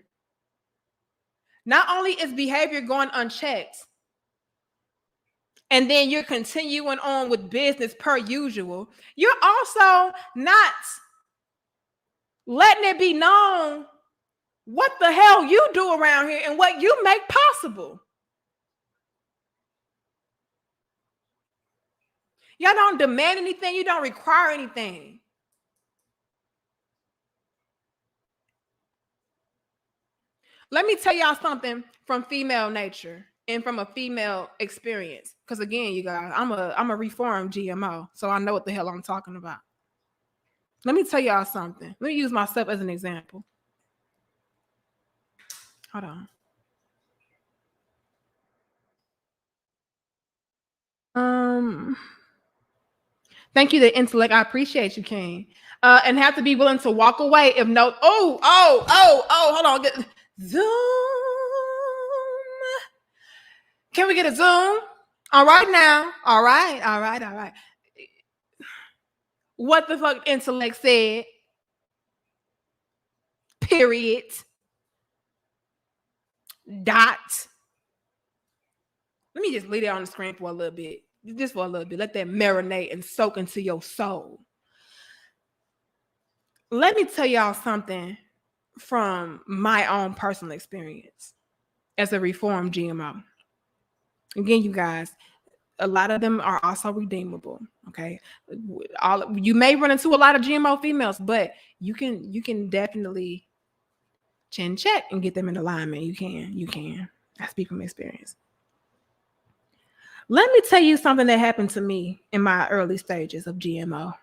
not only is behavior going unchecked, and then you're continuing on with business per usual, you're also not letting it be known what the hell you do around here and what you make possible. Y'all don't demand anything. You don't require anything. Let me tell y'all something from female nature and from a female experience. Because again, you guys, I'm a reformed GMO, so I know what the hell I'm talking about. Let me tell y'all something. Let me use myself as an example. Hold on. Thank you, the intellect. I appreciate you, King. And have to be willing to walk away if no. Hold on. Zoom. Can we get a Zoom? All right now. All right. What the fuck intellect said? Period. Dot. Let me just leave it on the screen for a little bit. Just for a little bit. Let that marinate and soak into your soul. Let me tell y'all something from my own personal experience as a reformed GMO. Again, you guys, a lot of them are also redeemable. Okay, you may run into a lot of GMO females, but you can definitely chin check and get them in alignment. You can. I speak from experience. Let me tell you something that happened to me in my early stages of GMO.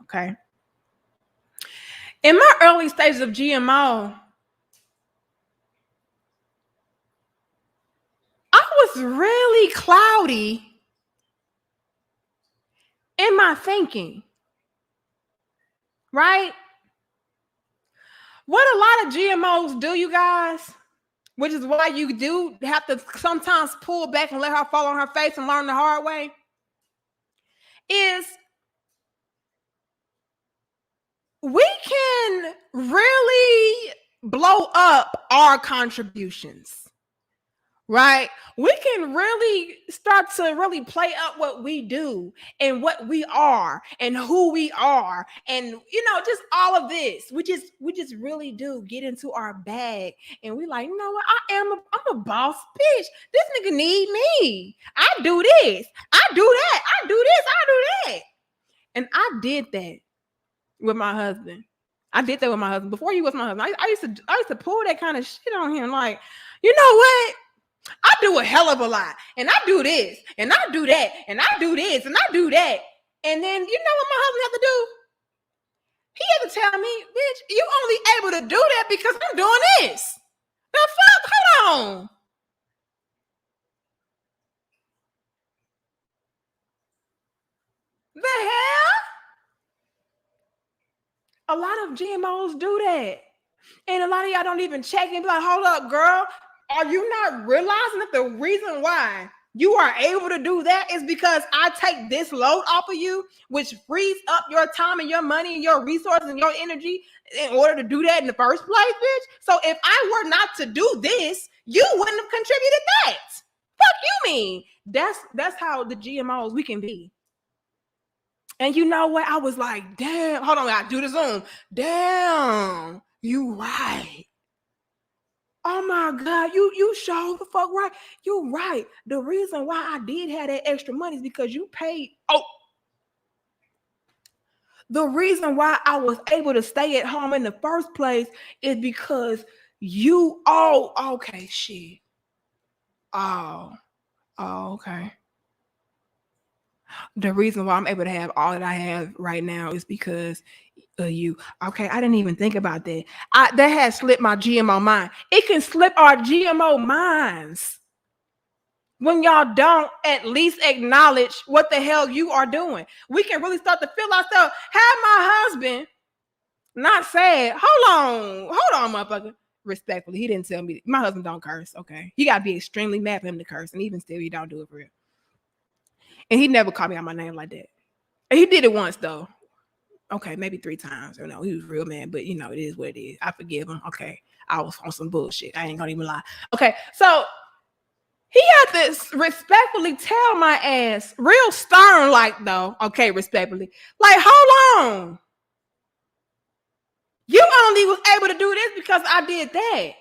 Okay. In my early stages of GMO, I was really cloudy in my thinking, right? What a lot of GMOs do, you guys, which is why you do have to sometimes pull back and let her fall on her face and learn the hard way, is we can really blow up our contributions. right? We can really start to really play up what we do and what we are and who we are, and just all of this. We just really do get into our bag, and we like, you know what? I'm a boss bitch. This nigga need me. I do this. I do that. I do this. I do that. And I did that with my husband. I did that with my husband before he was my husband. I used to pull that kind of shit on him. Like, you know what? I do a hell of a lot, and I do this, and I do that, and I do this, and I do that. And then you know what my husband had to do? He had to tell me, bitch, you only able to do that because I'm doing this. The fuck? Hold on. The hell? A lot of GMOs do that. And a lot of y'all don't even check and be like, hold up, girl. Are you not realizing that the reason why you are able to do that is because I take this load off of you, which frees up your time and your money and your resources and your energy in order to do that in the first place, bitch? So if I were not to do this, you wouldn't have contributed that. Fuck you mean? That's how the GMOs we can be. And you know what? I was like, damn, hold on, I do the Zoom. Damn, you right. Oh my God, you sure the fuck right. You right. The reason why I did have that extra money is because you paid. Oh, the reason why I was able to stay at home in the first place is because you. Oh, okay, shit. Oh, okay. The reason why I'm able to have all that I have right now is because of you. Okay, I didn't even think about that. That has slipped my GMO mind. It can slip our GMO minds when y'all don't at least acknowledge what the hell you are doing. We can really start to feel ourselves. Have my husband not said, hold on, motherfucker. Respectfully, he didn't tell me. My husband don't curse. Okay, you gotta be extremely mad for him to curse, and even still, he don't do it for real. And he never called me out my name like that. He did it once though. Okay, maybe 3 times. Or no, he was real mad, but it is what it is. I forgive him. Okay, I was on some bullshit. I ain't gonna even lie. Okay, so he had to respectfully tell my ass, real stern like though. Okay, respectfully, like, hold on. You only was able to do this because I did that.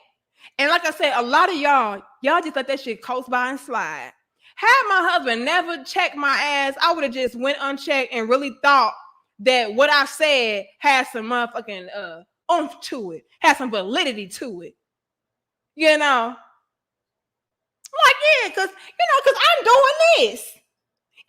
And like I said, a lot of y'all just let that shit coast by and slide. Had my husband never checked my ass, I would have just went unchecked and really thought that what I said had some motherfucking oomph to it, had some validity to it. You know? Like, yeah, because I'm doing this.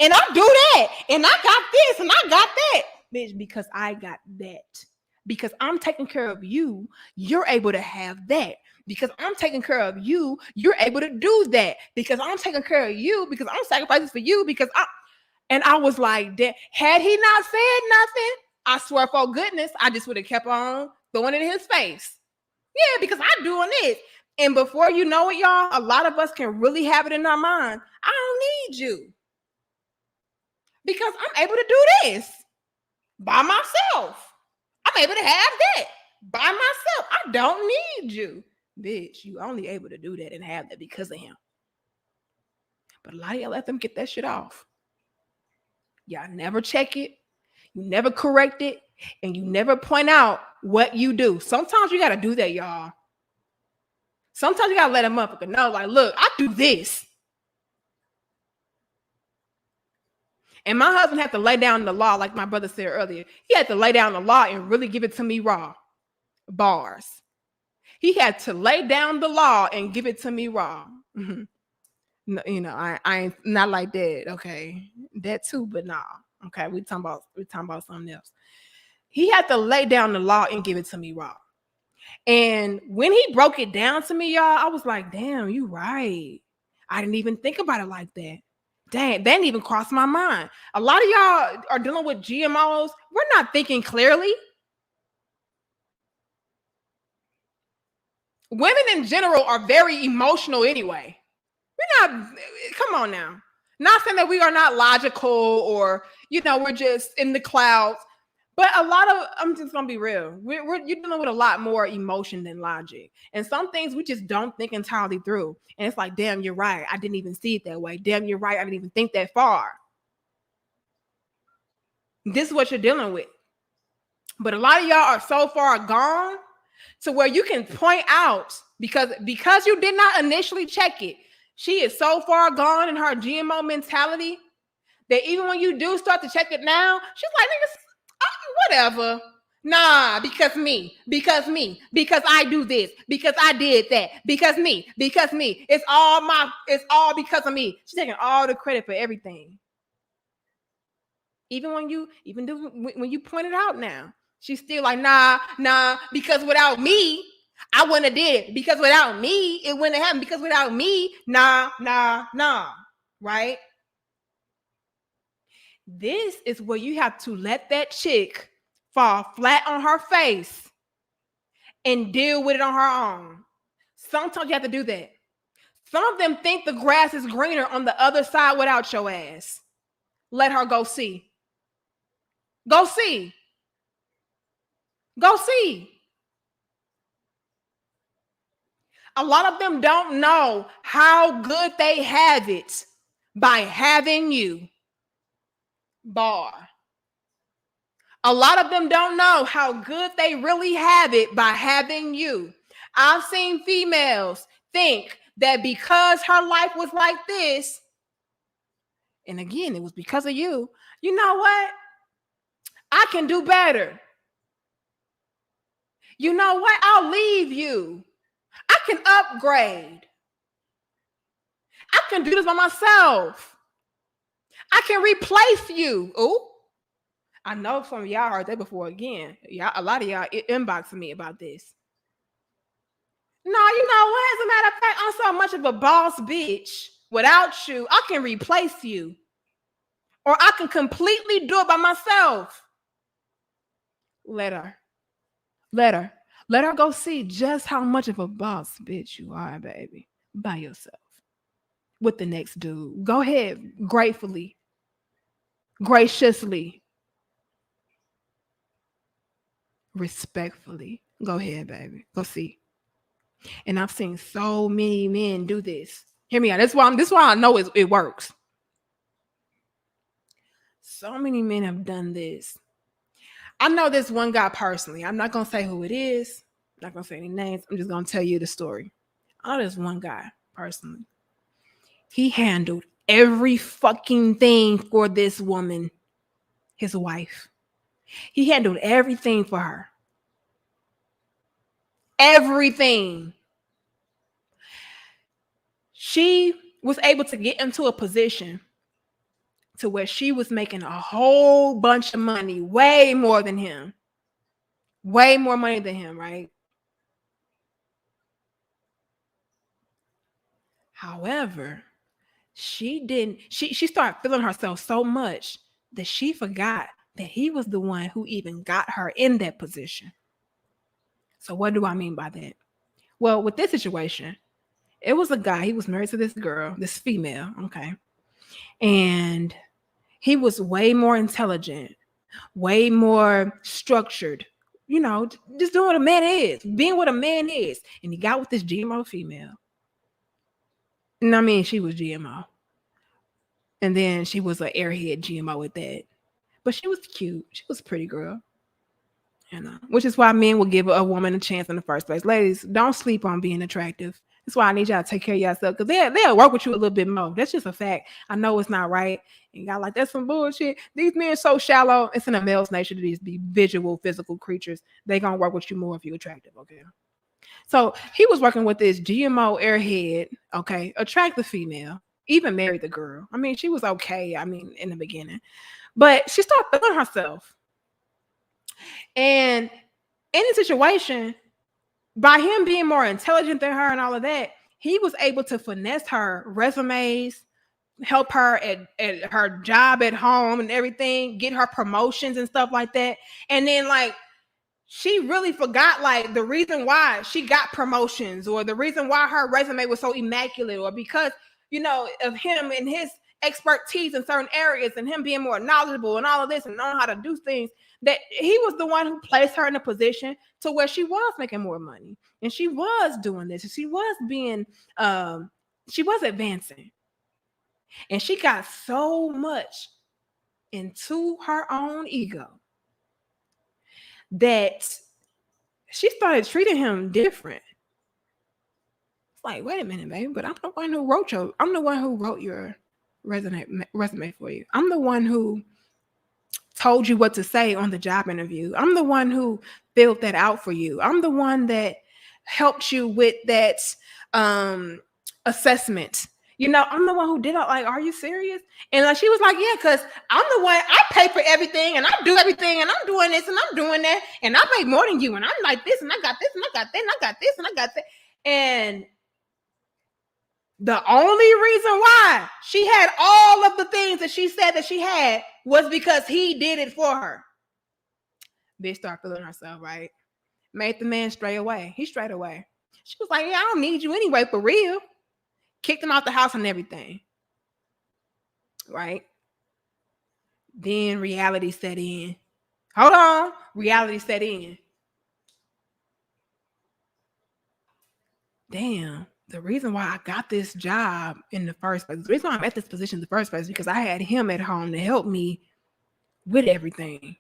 And I do that. And I got this and I got that. Bitch, because I got that. Because I'm taking care of you, you're able to have that. Because I'm taking care of you, you're able to do that. Because I'm taking care of you, because I'm sacrificing for you, because and I was like, that had he not said nothing, I swear for goodness, I just would have kept on throwing it in his face. Yeah, because I'm doing this. And before you know it, y'all, a lot of us can really have it in our mind. I don't need you. Because I'm able to do this by myself. I'm able to have that by myself. I don't need you. Bitch, you only able to do that and have that because of him. But a lot of y'all let them get that shit off. Y'all never check it. You never correct it. And you never point out what you do. Sometimes you got to do that, y'all. Sometimes you got to let a motherfucker know, like, look, I do this. And my husband had to lay down the law, like my brother said earlier. He had to lay down the law and really give it to me raw. Bars. He had to lay down the law and give it to me raw. Mm-hmm. No, I ain't not like that. Okay, that too, but nah. Okay, we talking about something else. He had to lay down the law and give it to me raw. And when he broke it down to me, y'all, I was like, damn, you right. I didn't even think about it like that. Dang, that didn't even cross my mind. A lot of y'all are dealing with GMOs. We're not thinking clearly. Women in general are very emotional anyway. We're not, come on now. Not saying that we are not logical or, we're just in the clouds. But I'm just gonna be real. You're dealing with a lot more emotion than logic, and some things we just don't think entirely through. And it's like, damn, you're right. I didn't even see it that way. Damn, you're right. I didn't even think that far. This is what you're dealing with. But a lot of y'all are so far gone to where you can point out because you did not initially check it. She is so far gone in her GMO mentality that even when you do start to check it now, she's like, niggas, whatever. Nah, because I do this, because I did that, because me. It's all because of me. She's taking all the credit for everything. Even when you point it out now, she's still like, nah, because without me, I wouldn't have did it. Because without me, it wouldn't have happened. Because without me, nah. Right? This is where you have to let that chick fall flat on her face and deal with it on her own. Sometimes you have to do that. Some of them think the grass is greener on the other side without your ass. Let her go see. Go see. A lot of them don't know how good they have it by having you. Bar. A lot of them don't know how good they really have it by having you. I've seen females think that because her life was like this, and again, it was because of you, you know what? I can do better. You know what? I'll leave you. I can upgrade. I can do this by myself. I can replace you. Oh, I know some of y'all heard that before. Again, a lot of y'all inboxing me about this. No, you know what? As a matter of fact, I'm so much of a boss bitch. Without you, I can replace you. Or I can completely do it by myself. Let her go see just how much of a boss bitch you are, baby. By yourself. With the next dude. Go ahead. Gratefully. Graciously. Respectfully. Go ahead, baby. Go see. And I've seen so many men do this. Hear me out. This is why I know it works. So many men have done this. I know this one guy personally. I'm not going to say who it is. I'm not going to say any names. I'm just going to tell you the story. I know this one guy personally. He handled every fucking thing for this woman, his wife. He handled everything for her. Everything. She was able to get into a position to where she was making a whole bunch of money, way more than him. Way more money than him, right? However, she started feeling herself so much that she forgot that he was the one who even got her in that position. So what do I mean by that? Well, with this situation, it was a guy. He was married to this girl, this female, okay? And he was way more intelligent, way more structured, you know, just doing what a man is, being what a man is. And he got with this GMO female. And I mean, she was GMO. And then she was an airhead GMO with that. But she was cute. She was a pretty girl. You know, which is why men will give a woman a chance in the first place. Ladies, don't sleep on being attractive. That's why I need y'all to take care of yourself, because they'll work with you a little bit more. That's just a fact. I know it's not right. And y'all like, that's some bullshit. These men are so shallow. It's in a male's nature to be visual, physical creatures. They gonna work with you more if you're attractive, okay? So he was working with this GMO airhead, okay, attractive female, even married the girl. I mean, she was okay, I mean, in the beginning. But she started feeling herself. And in the situation, by him being more intelligent than her and all of that, he was able to finesse her resumes, help her at her job at home and everything, get her promotions and stuff like that. And then like she really forgot like the reason why she got promotions or the reason why her resume was so immaculate, or because, you know, of him and his expertise in certain areas and him being more knowledgeable and all of this and knowing how to do things, that he was the one who placed her in a position to where she was making more money and she was doing this and she was being she was advancing. And she got so much into her own ego that she started treating him different. It's like, wait a minute, baby, but I'm the one who wrote your resume for you. I'm the one who told you what to say on the job interview. I'm the one who filled that out for you. I'm the one that helped you with that assessment. You know, I'm the one who did it. Like, are you serious? And like, she was like, yeah, because I'm the one, I pay for everything and I do everything and I'm doing this and I'm doing that and I make more than you and I'm like this and I got this and I got that and I got this and I got that. And the only reason why she had all of the things that she said that she had was because he did it for her. Bitch started feeling herself, right? Made the man stray away. He strayed away. She was like, yeah, I don't need you anyway, for real. Kicked him out the house and everything. Right? Then reality set in. Hold on. Reality set in. Damn. The reason why I got this job in the first place, the reason why I'm at this position in the first place, is because I had him at home to help me with everything.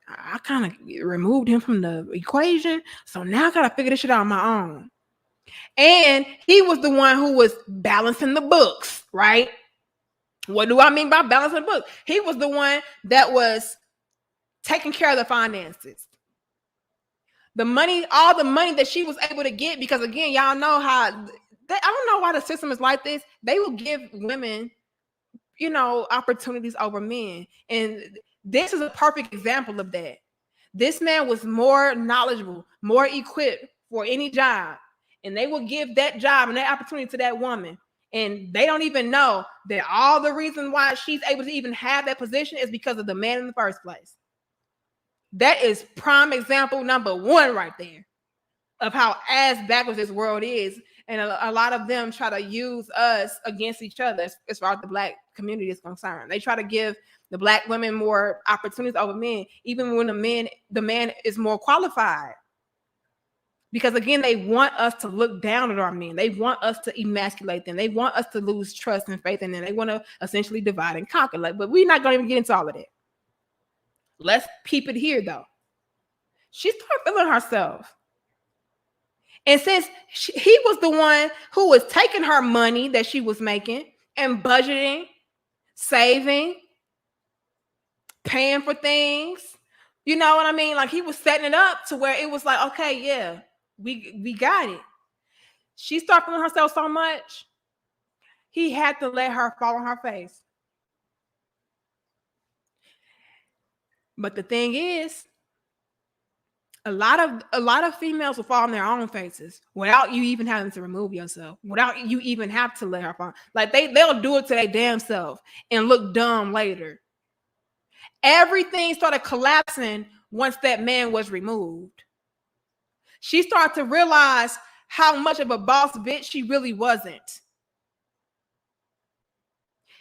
I kind of removed him from the equation. So now I got to figure this shit out on my own. And he was the one who was balancing the books, right? What do I mean by balancing the books? He was the one that was taking care of the finances. The money, all the money that she was able to get, because again, y'all know how, I don't know why the system is like this. They will give women, you know, opportunities over men. And this is a perfect example of that. This man was more knowledgeable, more equipped for any job. And they will give that job and that opportunity to that woman. And they don't even know that all the reason why she's able to even have that position is because of the man in the first place. That is prime example number one right there of how ass backwards this world is. And a lot of them try to use us against each other as far as the Black community is concerned. They try to give the Black women more opportunities over men, even when the man is more qualified. Because again, they want us to look down at our men. They want us to emasculate them. They want us to lose trust and faith in them. They want to essentially divide and conquer. But we're not going to even get into all of that. Let's peep it here, though. She started feeling herself. And since he was the one who was taking her money that she was making and budgeting, saving, paying for things, you know what I mean? Like, he was setting it up to where it was like, okay, yeah, we got it. She started feeling herself so much, he had to let her fall on her face. But the thing is, a lot of females will fall on their own faces without you even having to remove yourself, without you even have to let her fall. Like they'll do it to their damn self and look dumb later. Everything started collapsing once that man was removed. She started to realize how much of a boss bitch she really wasn't.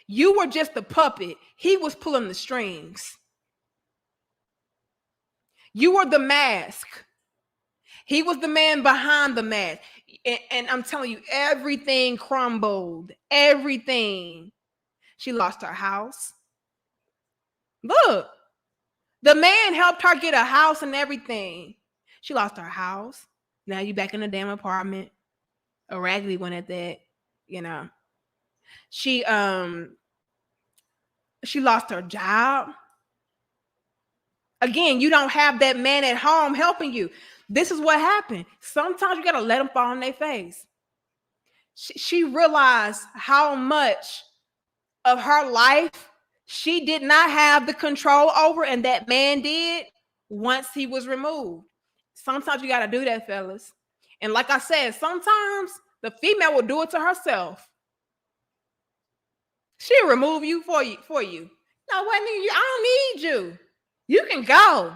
You were just a puppet. He was pulling the strings. You were the mask. He was the man behind the mask. And I'm telling you, everything crumbled. Everything. She lost her house. Look, the man helped her get a house and everything. She lost her house. Now you back in the damn apartment. A raggedy one at that, you know. She lost her job. Again, you don't have that man at home helping you. This is what happened. Sometimes you got to let them fall on their face. She realized how much of her life she did not have the control over, and that man did once he was removed. Sometimes you got to do that, fellas. And like I said, sometimes the female will do it to herself. She'll remove you for you. No, I don't need you. You can go.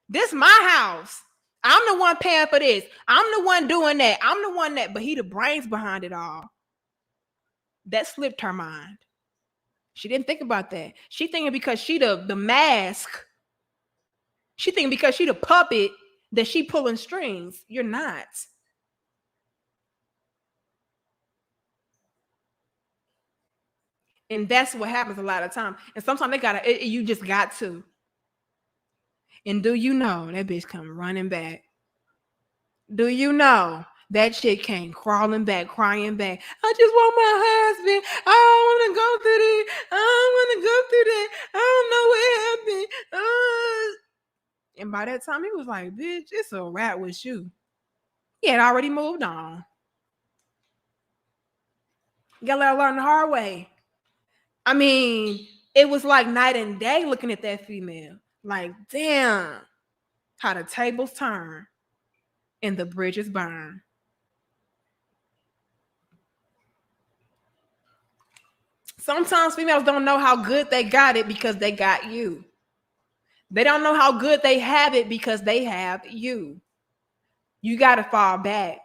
This my house. I'm the one paying for this. I'm the one doing that. I'm the one that, but he the brains behind it all. That slipped her mind. She didn't think about that. She thinking because she the mask. She thinking because she the puppet that she pulling strings. You're not. And that's what happens a lot of time. And sometimes they gotta, you just got to. And do you know that bitch come running back? Do you know that shit came crawling back, crying back? I just want my husband. I don't want to go through this. I don't want to go through that. I don't know what happened. And by that time, he was like, bitch, it's a wrap with you. He had already moved on. You gotta let her learn the hard way. I mean, it was like night and day looking at that female. Like, damn, how the tables turn and the bridges burn. Sometimes females don't know how good they got it because they got you. They don't know how good they have it because they have you. You got to fall back.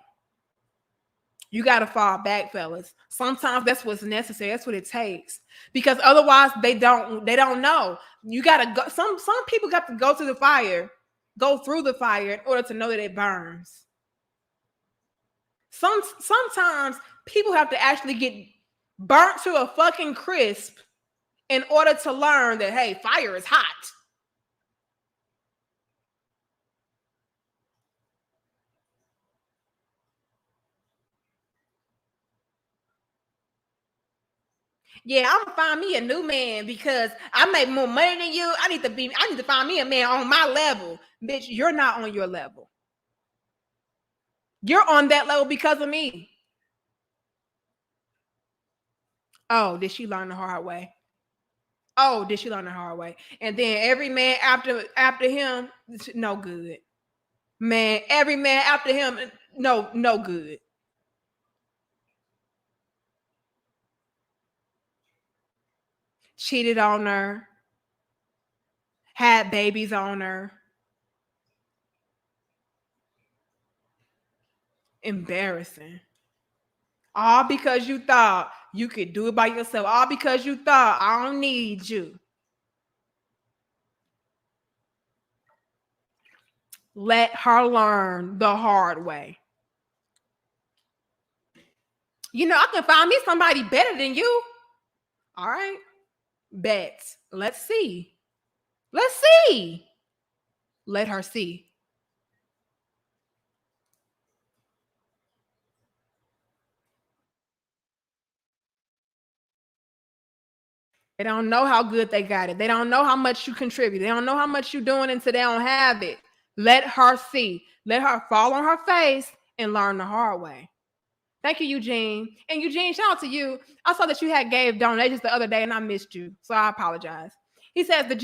You got to fall back, fellas. Sometimes that's what's necessary. That's what it takes. Because otherwise they don't know. You got to go. Some people got to go through the fire in order to know that it burns. Sometimes people have to actually get burnt to a fucking crisp in order to learn that, hey, fire is hot. Yeah, I'm gonna find me a new man because I make more money than you. I need to find me a man on my level. Bitch, you're not on your level. You're on that level because of me. Oh, did she learn the hard way? Oh, did she learn the hard way? And then every man after him, no good. Man, every man after him, no good. Cheated on her, had babies on her. Embarrassing. All because you thought you could do it by yourself. All because you thought I don't need you. Let her learn the hard way. You know, I can find me somebody better than you. All right. Bet. Let's see. Let's see. Let her see. They don't know how good they got it. They don't know how much you contribute. They don't know how much you're doing until they don't have it. Let her see. Let her fall on her face and learn the hard way. Thank you, Eugene. And Eugene, shout out to you. I saw that you had gave donations the other day and I missed you. So I apologize. He says the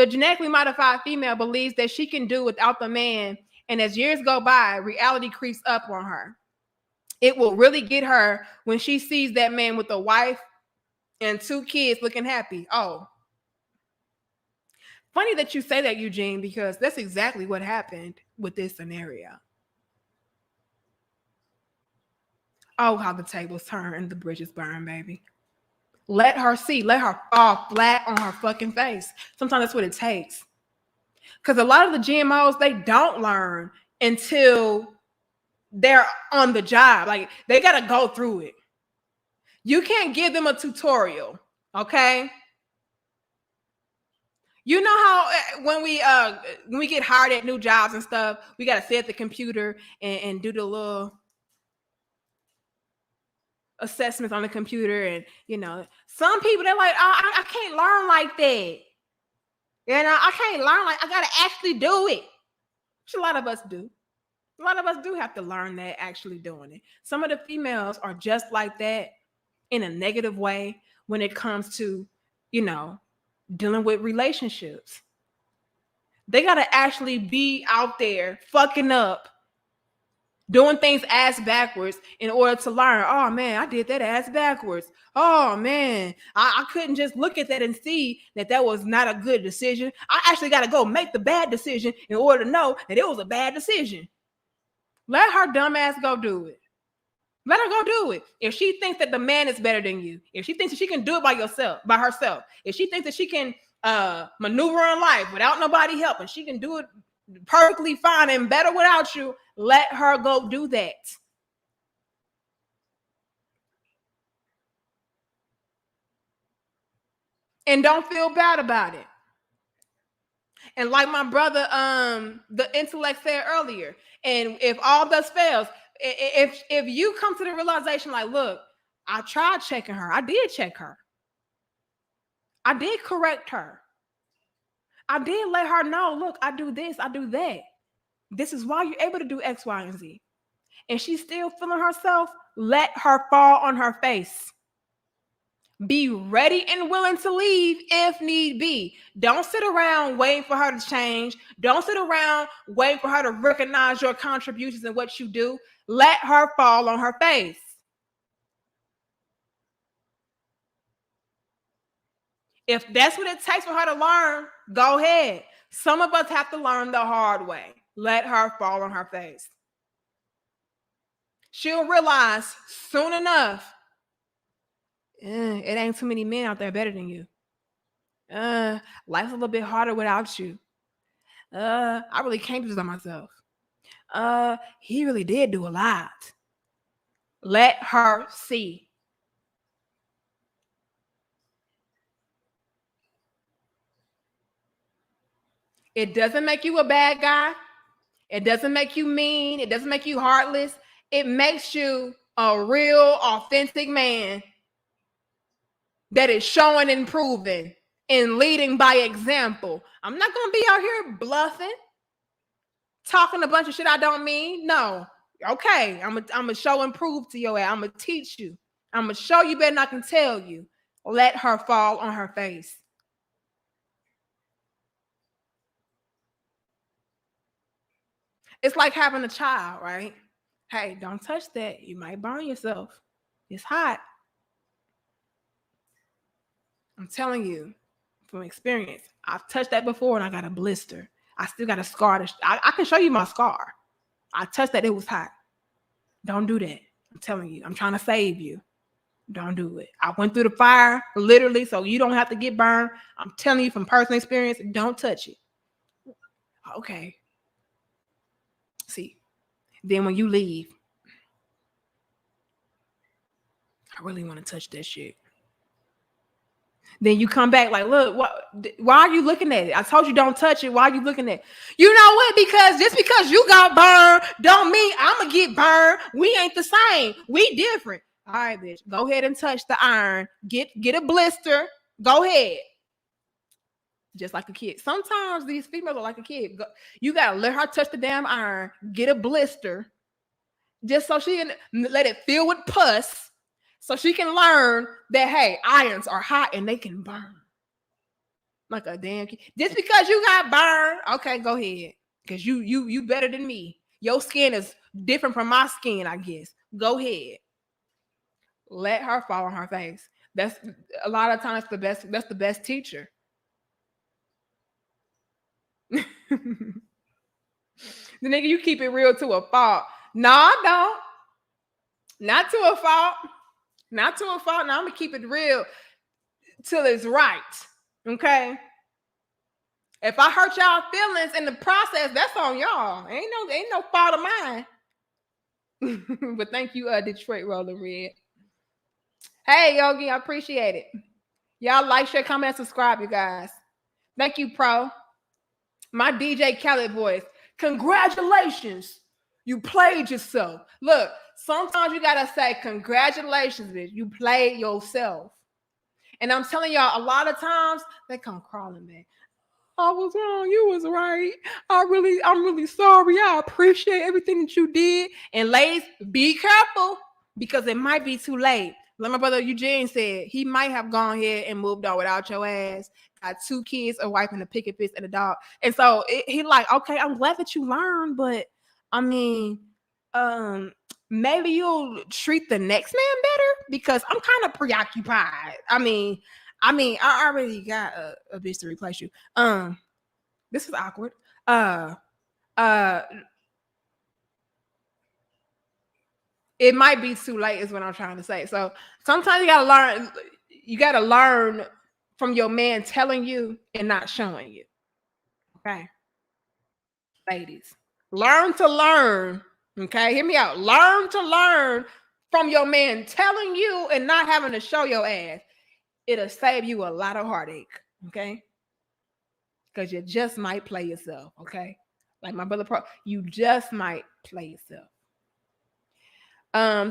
genetically modified female believes that she can do without the man. And as years go by, reality creeps up on her. It will really get her when she sees that man with a wife and 2 kids looking happy. Oh, funny that you say that, Eugene, because that's exactly what happened with this scenario. Oh, how the tables turn and the bridges burn, baby. Let her see. Let her fall flat on her fucking face. Sometimes that's what it takes. Because a lot of the GMOs, they don't learn until they're on the job. Like, they got to go through it. You can't give them a tutorial, okay? You know how when we get hired at new jobs and stuff, we got to sit at the computer and do the little assessments on the computer. And, you know, some people, they're like, I can't learn like that. You know, I can't learn like I got to actually do it. Which a lot of us do. A lot of us do have to learn that actually doing it. Some of the females are just like that in a negative way when it comes to, you know, dealing with relationships. They got to actually be out there fucking up, doing things ass backwards in order to learn. Oh man, I did that ass backwards. Oh man, I couldn't just look at that and see that was not a good decision. I actually got to go make the bad decision in order to know that it was a bad decision. Let her dumb ass go do it. Let her go do it. If she thinks that the man is better than you, if she thinks that she can do it by herself, if she thinks that she can maneuver in life without nobody helping, she can do it perfectly fine and better without you, let her go do that. And don't feel bad about it. And like my brother, the intellect said earlier, and if all thus fails, if you come to the realization like, look, I tried checking her, I did check her, I did correct her, I did let her know, look, I do this, I do that. This is why you're able to do X, Y, and Z. And she's still feeling herself, let her fall on her face. Be ready and willing to leave if need be. Don't sit around waiting for her to change. Don't sit around waiting for her to recognize your contributions and what you do. Let her fall on her face. If that's what it takes for her to learn, go ahead. Some of us have to learn the hard way. Let her fall on her face. She'll realize soon enough, it ain't too many men out there better than you. Life's a little bit harder without you. I really can't do this by myself. He really did do a lot. Let her see. It doesn't make you a bad guy. It doesn't make you mean. It doesn't make you heartless. It makes you a real, authentic man that is showing and proving and leading by example. I'm not going to be out here bluffing, talking a bunch of shit I don't mean. No. Okay, I'm going to show and prove to your ass. I'm going to teach you. I'm going to show you better than I can tell you. Let her fall on her face. It's like having a child, right? Hey, don't touch that. You might burn yourself. It's hot. I'm telling you from experience. I've touched that before and I got a blister. I still got a scar. I can show you my scar. I touched that. It was hot. Don't do that. I'm telling you. I'm trying to save you. Don't do it. I went through the fire, literally, so you don't have to get burned. I'm telling you from personal experience, don't touch it. Okay. See, then when you leave, I really want to touch that shit. Then you come back like, look, why are you looking at it? I told you don't touch it. Why are you looking at it? You know what? Because just because you got burned don't mean I'm going to get burned. We ain't the same. We different. All right, bitch. Go ahead and touch the iron. Get a blister. Go ahead. Just like a kid. Sometimes these females are like a kid. You got to let her touch the damn iron. Get a blister. Just so she can let it fill with pus. So she can learn that, hey, irons are hot and they can burn. Like a damn kid. Just because you got burned, okay, go ahead. Because you better than me. Your skin is different from my skin, I guess. Go ahead. Let her fall on her face. That's a lot of times that's the best teacher. The nigga, you keep it real to a fault. No, I don't. Not to a fault. Not to a fault. Now I'm gonna keep it real till it's right. Okay. If I hurt y'all feelings in the process, that's on y'all. Ain't no fault of mine. But thank you, Detroit Roller Red. Hey, Yogi, I appreciate it. Y'all like, share, comment, subscribe, you guys. Thank you, Pro. My DJ Khaled voice. Congratulations. You played yourself. Look, sometimes you gotta say, congratulations, bitch. You played yourself. And I'm telling y'all, a lot of times they come crawling back. I was wrong. You was right. I'm really sorry. I appreciate everything that you did. And ladies, be careful because it might be too late. Like my brother Eugene said, he might have gone ahead and moved on without your ass. Got 2 kids, a wife, and a picket fence and a dog. And so he like, okay, I'm glad that you learned, but I mean, maybe you'll treat the next man better because I'm kind of preoccupied. I mean, I already got a bitch to replace you. This is awkward. it might be too late is what I'm trying to say. So sometimes you gotta learn from your man telling you and not showing you. Okay. Ladies, learn to learn. Okay, hear me out. Learn to learn from your man telling you and not having to show your ass. It'll save you a lot of heartache. Okay, because you just might play yourself. Okay, like my brother, you just might play yourself.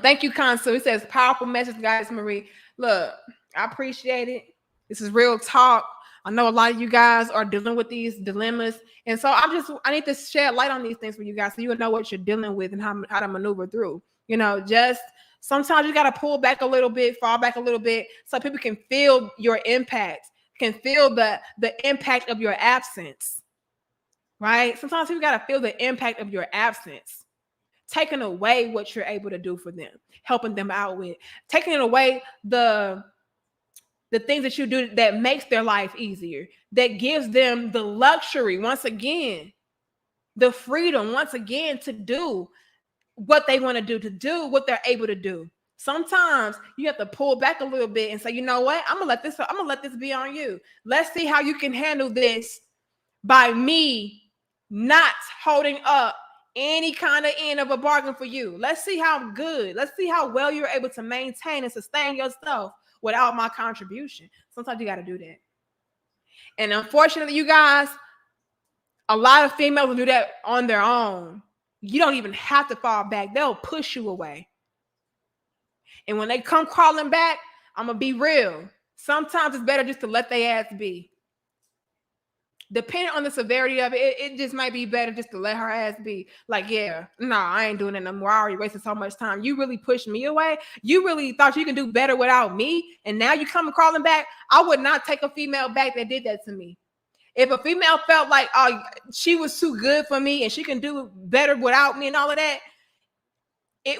Thank you, Consul. It says powerful message, guys. Marie, look, I appreciate it. This is real talk. I know a lot of you guys are dealing with these dilemmas. And so I need to shed light on these things for you guys so you know what you're dealing with and how to maneuver through. You know, just sometimes you got to pull back a little bit, fall back a little bit so people can feel your impact, can feel the impact of your absence, right? Sometimes people got to feel the impact of your absence, taking away what you're able to do for them, helping them out with, taking away the things that you do that makes their life easier, that gives them the luxury, once again, the freedom, once again, to do what they want to do what they're able to do. Sometimes you have to pull back a little bit and say, you know what? I'm gonna let this be on you. Let's see how you can handle this by me not holding up any kind of end of a bargain for you. Let's see how well you're able to maintain and sustain yourself without my contribution. Sometimes you got to do that. And unfortunately, you guys, a lot of females will do that on their own. You don't even have to fall back. They'll push you away. And when they come crawling back, I'm going to be real. Sometimes it's better just to let their ass be. Depending on the severity of it, it just might be better just to let her ass be. Like, yeah, no, I ain't doing it no more. I already wasted so much time. You really pushed me away. You really thought you can do better without me. And now you come crawling back. I would not take a female back that did that to me. If a female felt like, oh, she was too good for me and she can do better without me and all of that,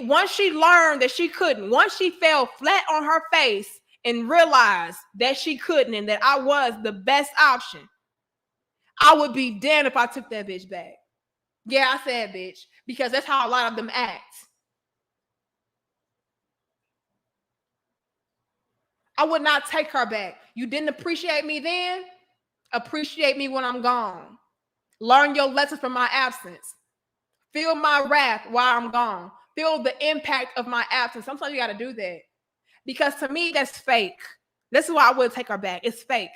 once she learned that she couldn't, once she fell flat on her face and realized that she couldn't and that I was the best option, I would be damned if I took that bitch back. Yeah, I said bitch, because that's how a lot of them act. I would not take her back. You didn't appreciate me then? Appreciate me when I'm gone. Learn your lessons from my absence. Feel my wrath while I'm gone. Feel the impact of my absence. Sometimes you got to do that. Because to me, that's fake. This is why I would take her back. It's fake.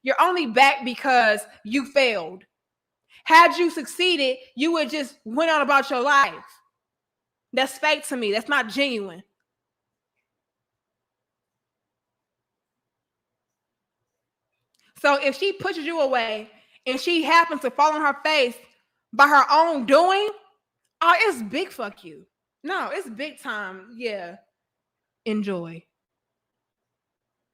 You're only back because you failed. Had you succeeded, you would just went on about your life. That's fake to me. That's not genuine. So if she pushes you away and she happens to fall on her face by her own doing, oh, it's big fuck you. No, it's big time. Yeah. Enjoy.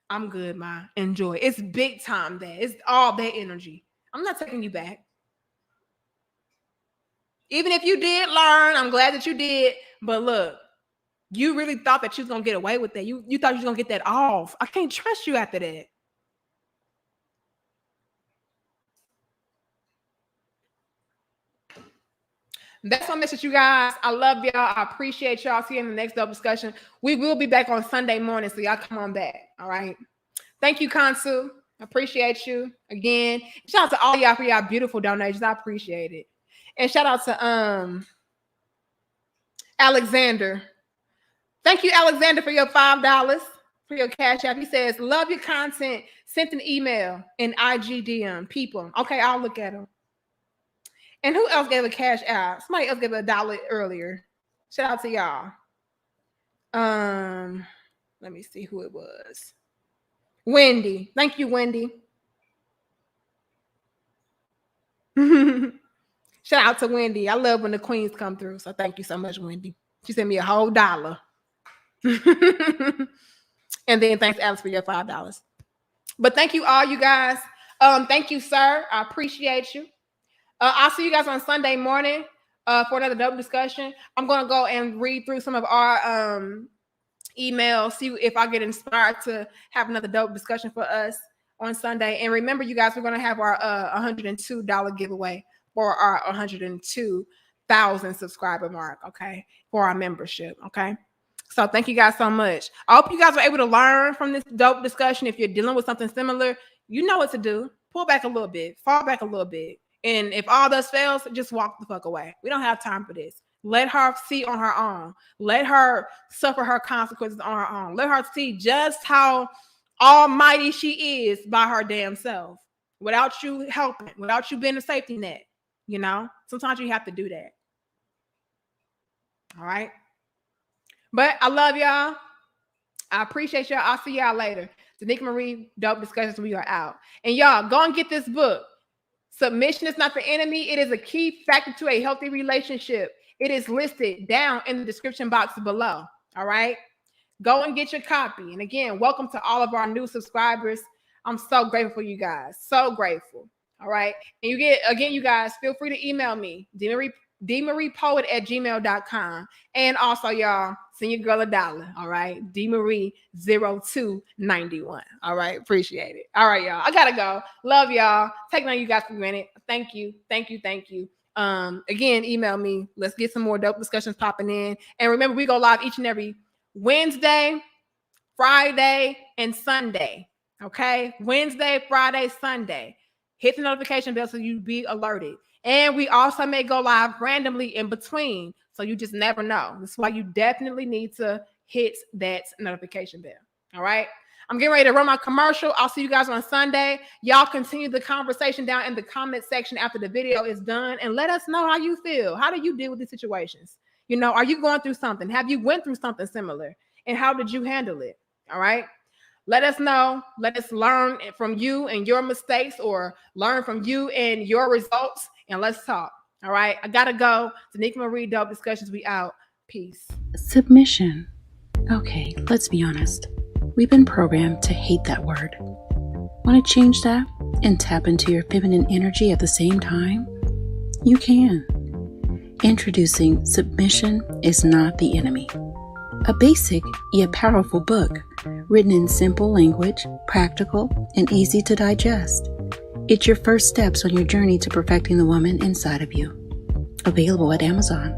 I'm good, Ma. Enjoy. It's big time that. It's all that energy. I'm not taking you back. Even if you did learn, I'm glad that you did. But look, you really thought that you was going to get away with that. You thought you was going to get that off. I can't trust you after that. That's my message, you guys. I love y'all. I appreciate y'all. See you in the next dope discussion. We will be back on Sunday morning, so y'all come on back. All right. Thank you, Kansu. I appreciate you again. Shout out to all y'all for y'all beautiful donations. I appreciate it. And shout out to Alexander. Thank you, Alexander, for your $5 for your cash app. He says, love your content. Sent an email in IGDM. People. Okay, I'll look at them. And who else gave a cash app? Somebody else gave $1 earlier. Shout out to y'all. Let me see who it was. Wendy. Thank you, Wendy. Shout out to Wendy. I love when the queens come through. So thank you so much, Wendy. She sent me a whole $1. And then thanks, Alice, for your $5. But thank you all, you guys. Thank you, sir. I appreciate you. I'll see you guys on Sunday morning for another dope discussion. I'm going to go and read through some of our emails, see if I get inspired to have another dope discussion for us on Sunday. And remember, you guys, we're going to have our $102 giveaway for our 102 1,000 subscriber mark, okay, for our membership, okay? So thank you guys so much. I hope you guys were able to learn from this dope discussion. If you're dealing with something similar, you know what to do. Pull back a little bit, fall back a little bit. And if all this fails, just walk the fuck away. We don't have time for this. Let her see on her own. Let her suffer her consequences on her own. Let her see just how almighty she is by her damn self, without you helping, without you being a safety net. You know, sometimes you have to do that. All right. But I love y'all. I appreciate y'all. I'll see y'all later. Tanika Marie, Dope Discussions. We are out. And y'all, go and get this book. Submission is not the enemy. It is a key factor to a healthy relationship. It is listed down in the description box below. All right. Go and get your copy. And again, welcome to all of our new subscribers. I'm so grateful for you guys. So grateful. All right. And you get, again, you guys, feel free to email me, dmariepoet@gmail.com. And also, y'all, send your girl $1. All right. dmarie0291. All right. Appreciate it. All right, y'all. I gotta go. Love y'all. Taking on you guys for a minute. Thank you. Thank you. Thank you. Again, email me. Let's get some more dope discussions popping in. And remember, we go live each and every Wednesday, Friday, and Sunday. Okay. Wednesday, Friday, Sunday. Hit the notification bell so you be alerted. And we also may go live randomly in between. So you just never know. That's why you definitely need to hit that notification bell. All right. I'm getting ready to run my commercial. I'll see you guys on Sunday. Y'all continue the conversation down in the comment section after the video is done. And let us know how you feel. How do you deal with these situations? You know, are you going through something? Have you went through something similar? And how did you handle it? All right. Let us know. Let us learn from you and your mistakes, or learn from you and your results. And let's talk. All right. I got to go. Tanika Marie, Dope Discussions. We out. Peace. Submission. Okay, let's be honest. We've been programmed to hate that word. Want to change that and tap into your feminine energy at the same time? You can. Introducing Submission is Not the Enemy. A basic yet powerful book, written in simple language, practical, and easy to digest. It's your first steps on your journey to perfecting the woman inside of you. Available at Amazon.